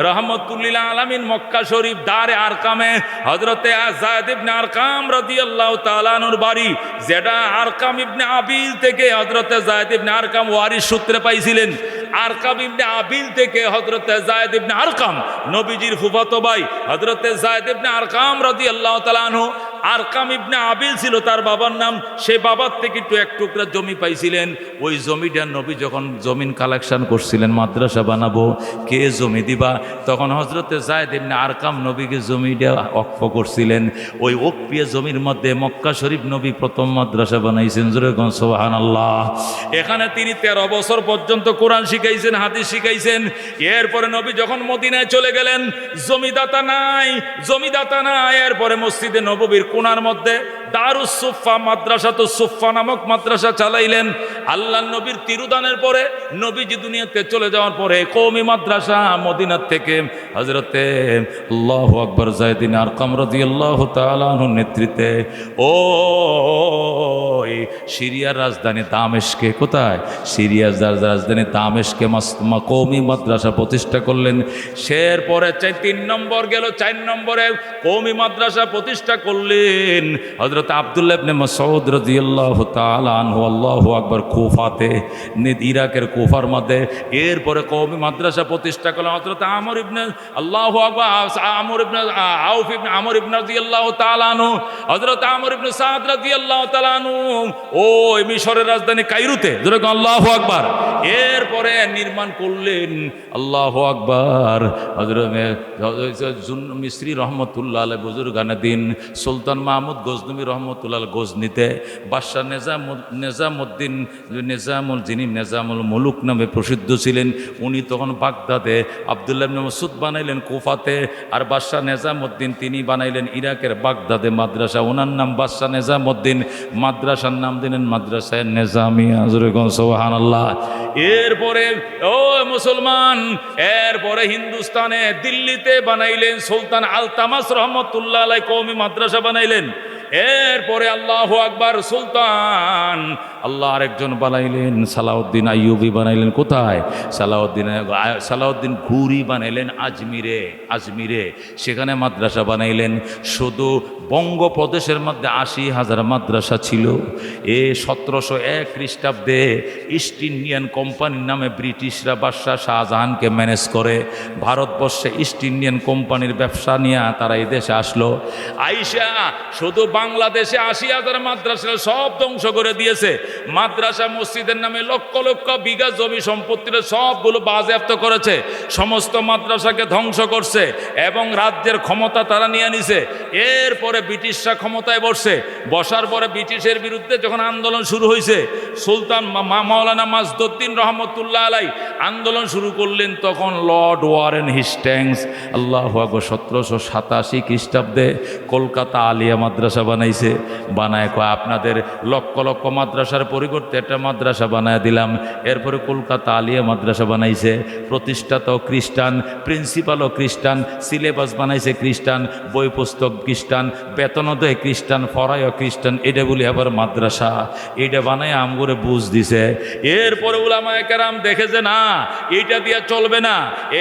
রহমতুল্লিল আলামিন মক্কা শরীফ দারে আরকামে হযরতে যায়েদ ইবনে আরকাম রাদিয়াল্লাহু তাআলা আনহুর বাড়ি যেটা আরকাম ইবনে আবিল থেকে হযরতে যায়েদ ইবনে আরকাম ওয়ারিস সূত্রে পাইছিলেন আরকাম ইবনে আবিল থেকে হযরতে যায়েদ ইবনে আরকাম নবীজির ফুফাতো ভাই হযরতে যায়েদ ইবনে আরকাম রাদিয়াল্লাহু তাআলা আনহু আরকাম ইবনে আবিল ছিল তার বাবার নাম সেই বাবার থেকে একটু এক টুকরা জমি পাইছিলেন ওই জমিটা নবী যখন জমিন কালেকশন করছিলেন মাদ্রাসা বানাবো কে জমি দিবা তখন হযরতে যায়েদ ইবনে আরকাম নবীকে জমিটা ওয়াকফ করছিলেন ওই ওকফিয়া জমির মধ্যে মক্কা শরীফ নবী প্রথম মাদ্রাসা বানাইছেন যেরকম সুবহানাল্লাহ এখানে তিনি 13 বছর পর্যন্ত কোরআন শিখাইছেন হাদিস শিখাইছেন এরপরে নবী যখন মদিনায় চলে গেলেন জমিদাতা নাই এরপরে মসজিদে নববীর কোণার মধ্যে দারুস সুফা মাদ্রাসাতুস সুফা নামক মাদ্রাসা চালাইলেন আল্লাহর নবীর তিরুদানের পরে নবীজি দুনিয়াতে চলে যাওয়ার পরে কওমি মাদ্রাসা মদিনার থেকে হযরতে আল্লাহু আকবার যায়েদ ইবনে আরকাম রাদিয়াল্লাহু তাআলা আনহুর নেতৃত্বে ওই সিরিয়ার রাজধানী দামেস্কে কোথায় সিরিয়ার রাজধানী দামেস্কে কওমি মাদ্রাসা প্রতিষ্ঠা করলেন এরপরে 3 নম্বর গেল 4 নম্বরে কওমি মাদ্রাসা প্রতিষ্ঠা করলেন হযরত আব্দুল্লাহ ইবনে মাসউদ রাদিয়াল্লাহু তাআলা আনহু আল্লাহু আকবার কুফাতে ইরাকের কুফার মধ্যে এরপরে কওমি মাদ্রাসা প্রতিষ্ঠা করলেন হযরত আমর ইবনে আল্লাহু আকবার আমর ইবনে আউফ ইবনে আমর ইবনে রাদিয়াল্লাহু তাআলা আনহু হযরত আমর ইবনে সাদ রাদিয়াল্লাহু তাআলা আনহু ওই মিশরের রাজধানী কায়রোতে যেরকম আল্লাহু আকবার এরপরে নির্মাণ করলেন আল্লাহু আকবার হযরত মিসরি রহমতুল্লাহ আলাইহি বুজুর্গানে দিন সুলতান মাহমুদ গজনবী রহমতুল্লাহ গজনিতে বাদশাহ নিজামুদ্দিন যিনি নিজামুল মুলুক নামে প্রসিদ্ধ ছিলেন উনি তখন বাগদাদে আব্দুল্লাহ ইবনে মাসউদ বানাইলেন কুফাতে আর বাদশাহ নিজামুদ্দিন তিনি বানাইলেন ইরাকের বাগদাদে মাদ্রাসা ওনার নাম বাদশাহ নিজামুদ্দিন মাদ্রাসার নাম দিলেন মাদ্রাসায় নিজামিয়া সুবহানাল্লাহ এরপরে ও মুসলমান এরপরে হিন্দুস্তানে দিল্লিতে বানাইলেন সুলতান আলতামাস রহমতুল্লাহ আলাইহি কওমি মাদ্রাসা বানাইলেন এরপরে আল্লাহু আকবার সুলতান আল্লাহ আরেকজন বানাইলেন সালাউদ্দিন আইয়ুবী বানাইলেন কোথায় সালাউদ্দিন ঘুরি বানাইলেন আজমিরে সেখানে মাদ্রাসা বানাইলেন শুধু বঙ্গপ্রদেশের মধ্যে 80,000 মাদ্রাসা ছিল 1701 খ্রিস্টাব্দে ইস্ট ইন্ডিয়ান কোম্পানির নামে ব্রিটিশরা বাদশাহ শাহজাহানকে ম্যানেজ করে ভারতবর্ষে ইস্ট ইন্ডিয়ান কোম্পানির ব্যবসা নিয়ে তারা এই দেশে আসলো আইসা শুধু বাংলাদেশে 80,000 মাদ্রাসা সব ধ্বংস করে দিয়েছে মাদ্রাসা মসজিদের নামে লক্ষ লক্ষ বিঘা জমি সম্পত্তির সবগুলো বাজেয়াপ্ত করেছে সমস্ত মাদ্রাসাকে ধ্বংস করছে এবং রাজ্যের ক্ষমতা তারা নিয়ে নিছে এরপরে ব্রিটিশরা ক্ষমতায় বসার পরে ব্রিটিশের বিরুদ্ধে যখন আন্দোলন শুরু হয়েছে সুলতান মাওলানা মাজদুদ্দিন রহমতুল্লাহ আলাই আন্দোলন শুরু করলেন তখন লর্ড ওয়ারেন হেস্টিংস আল্লাহু আকবার 1787 খ্রিস্টাব্দে কলকাতা আলিয়া মাদ্রাসা বানাইছে বানায় আপনাদের লক্ষ লক্ষ মাদ্রাসার পরিবর্তে একটা মাদ্রাসা বানায় দিলাম এরপরে কলকাতা আলিয়া মাদ্রাসা বানাইছে প্রতিষ্ঠাতাও খ্রিস্টান প্রিন্সিপালও খ্রিস্টান সিলেবাস বানাইছে খ্রিস্টান বই পুস্তক খ্রিস্টান বেতনও দেয় খ্রিস্টান ফরাইও খ্রিস্টান এটা বলি আবার মাদ্রাসা এটা বানায় আমগরে বুঝ দিছে এরপরে উলামায়ে কেরাম দেখে যে না এইটা দিয়ে চলবে না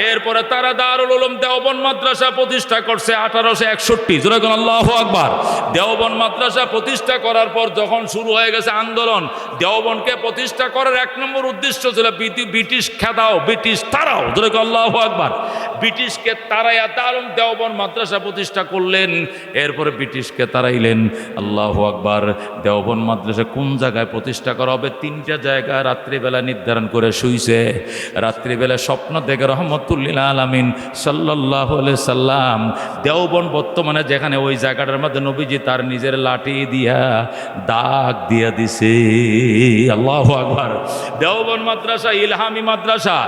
এরপরে তারা দারুল উলুম দেওবন্দ মাদ্রাসা প্রতিষ্ঠা করছে 1861 যেরকম আল্লাহু আকবার দেওবন্দ মাদ্রাসা প্রতিষ্ঠা করার পর যখন শুরু হয়ে গেছে আন্দোলন দেওবন্দকে প্রতিষ্ঠা করার 1 নম্বর উদ্দেশ্য ছিল ব্রিটিশ খেদাও ব্রিটিশ তারাও যেরকম আল্লাহু আকবার ব্রিটিশকে তারাইয়া দারুল দেওবন্দ মাদ্রাসা প্রতিষ্ঠা করলেন এরপরে ব্রিটিশকে তাড়াইলেন। আল্লাহু আকবার। দেওবন্দ মাদ্রাসা কোন জায়গায় প্রতিষ্ঠা করা হবে, 3টা জায়গা রাত্রিবেলা নির্ধারণ করে শুইছে। রাত্রিবেলা স্বপ্ন দেখে রহমতুল্লিল আলামিন সাল্লাল্লাহু আলাইহি সাল্লাম দেওবন্দ বর্তমানে যেখানে, ওই জায়গাটার মধ্যে নবীজি তার নিজের লাঠি দিয়া দাগ দিয়া দিছে। আল্লাহু আকবার। দেওবন্দ মাদ্রাসা ইলহামি মাদ্রাসা।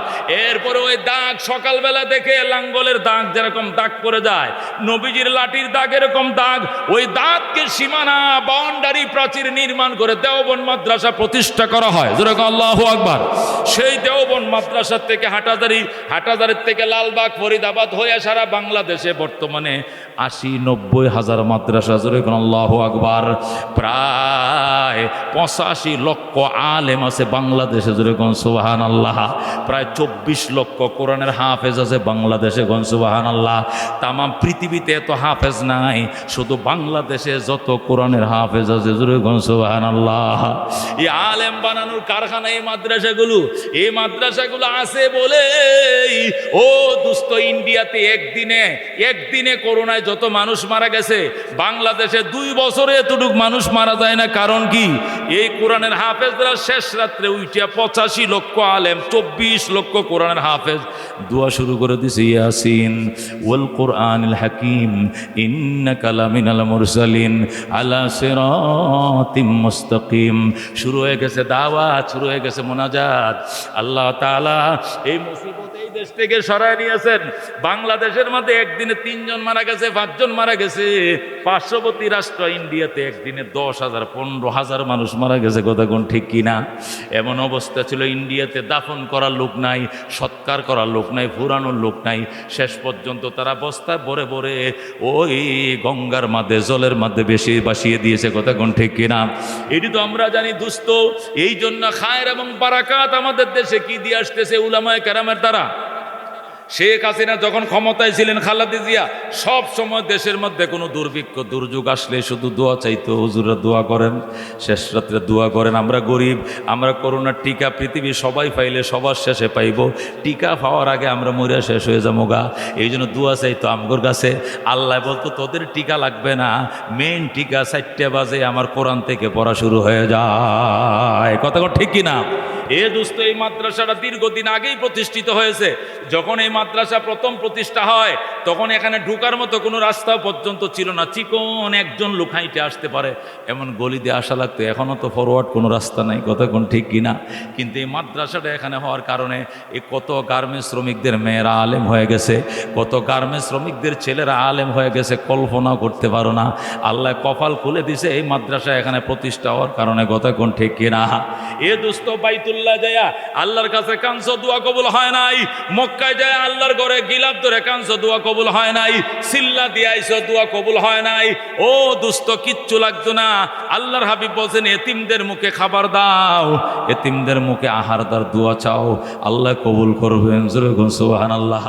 এরপরে ওই দাগ সকালবেলা দেখে লাঙ্গলের দাগ যেরকম দাগ পড়ে যায়, নবীজির লাঠির দাগ এরকম দাগ, ওই দাগকে সীমানা বাউন্ডারি প্রাচীর নির্মাণ করে দেওবন্দ মাদ্রাসা প্রতিষ্ঠা করা হয়। যেরকম আল্লাহু আকবার। সেই দেওবন্দ মাদ্রাসার থেকে হাটাজারির থেকে লালবাগ ফরিদাবাদ হয়ে সারা বাংলাদেশে বর্তমানে 80-90 হাজার মাদ্রাসা। যেরকম আল্লাহু আকবার। প্রায় 85 লক্ষ আলেম আছে বাংলাদেশে। যেরকম সুবহানাল্লাহ। প্রায় 24 লক্ষ কোরআনের হাফেজ আছে বাংলাদেশে। গণ সুবহানাল্লাহ। তাম পৃথিবীতে এত হাফেজ নাই, শুধু বাংলাদেশে যত কোরআনের হাফেজ আছে। যেরকম সুবহানাল্লাহ। এই আলেম বানানোর কারখানা এই মাদ্রাসাগুলো আছে বলে ও দোস্ত, ইন্ডিয়াতে একদিনে করোনায় যত মানুষ মারা গেছে, বাংলাদেশে 2 বছরে এতটুক মানুষ মারা যায় না। কারণ কি? এই কোরআনের হাফেজরা শেষ রাত্রে উঠিয়া 85 লক্ষ আলেম, 24 লক্ষ কোরআনের হাফেজ দোয়া শুরু করে দিছে। ইয়াসিন ওয়াল কোরআনিল হাকিম ইন্নাকা লামিনাল মুরসালিন আলা সিরাতিম মুস্তাকিম। শুরু হয়ে গেছে দাওয়াত, শুরু হয়ে গেছে মোনাজাত। আল্লাহ তাআলা এই মুসিবত এই দেশ থেকে সরায় নিয়েছেন। বাংলাদেশের মধ্যে একদিনে 3 জন মারা গেছে, 5 জন মারা গেছে। পার্শ্ববর্তী রাষ্ট্র ইন্ডিয়াতে একদিনে 10,000 15,000 মানুষ মারা গেছে। কথা কোন ঠিক কিনা? এমন অবস্থা ছিল, ইন্ডিয়াতে দাফন করার লোক নাই, সৎকার করার লোক নাই, ফুরানোর লোক নাই। শেষ পর্যন্ত তারা বস্তায় ভরে ভরে ওই গঙ্গার মাঝে, জলের মাঝে বেশি বাসিয়ে দিয়েছে। কথা কোন ঠিক কিনা? এটি তো আমরা জানি দোস্ত। এই জন্য খায়ের এবং বারাকাত আমাদের দেশে কি দিয়ে আসতেছে উলামায়ে কেরামের দ্বারা। শেখ হাসিনা যখন ক্ষমতায় ছিলেন, খালেদা জিয়া সব সময় দেশের মধ্যে কোনো দুর্ভিক্ষ দুর্যোগ আসলে শুধু দোয়া চাইতো, হুজুররা দোয়া করেন, শেষ রাত্রে দোয়া করেন। আমরা গরিব, আমরা করোনার টিকা পৃথিবীর সবাই পাইলে সবার শেষে পাইব, টিকা পাওয়ার আগে আমরা মরিয়া শেষ হয়ে যাবো গা। এই জন্য দোয়া চাইতো আমগোর কাছে। আল্লাহ বলতো তোদের টিকা লাগবে না, মেন টিকা 4টে বাজে আমার কোরআন থেকে পড়া শুরু হয়ে যায়। কথা ঠিক কিনা? এ দোস্ত, এই মাদ্রাসাটা দীর্ঘদিন আগেই প্রতিষ্ঠিত হয়েছে। যখন এই মাদ্রাসা প্রথম প্রতিষ্ঠা হয়, তখন এখানে ঢোকার মতো কোনো রাস্তা পর্যন্ত ছিল না। চিকন একজন লোক হাইটে আসতে পারে এমন গলি দিয়ে আসা লাগতো। এখনও তো ফরওয়ার্ড কোনো রাস্তা নাই। কথা কোন ঠিক কিনা? কিন্তু এই মাদ্রাসাটা এখানে হওয়ার কারণে এই কত গার্মেন্টস শ্রমিকদের মেয়েরা আলেম হয়ে গেছে, কত গার্মেন্টস শ্রমিকদের ছেলেরা আলেম হয়ে গেছে, কল্পনাও করতে পারো না। আল্লাহ কপাল খুলে দিছে এই মাদ্রাসা এখানে প্রতিষ্ঠা হওয়ার কারণে। কথা কোন ঠিক কিনা? এ দোস্ত, বাইতুল্লাহ যায় আল্লাহর কাছে কানছো, দোয়া কবুল হয় নাই। মক্কায় যায় আল্লাহর ঘরে গিলাপ ধরে কানছো, দোয়া কবুল হয় নাই। সিল্লা দিয়ে আইছো, দোয়া কবুল হয় নাই। ও দোস্ত, কিচ্ছু লাগতো না। আল্লাহর হাবিব বলছেন, এতিমদের মুখে খাবার দাও, এতিমদের মুখে আহার দাও, দোয়া চাও, আল্লাহ কবুল করবেন। সুবহানাল্লাহ।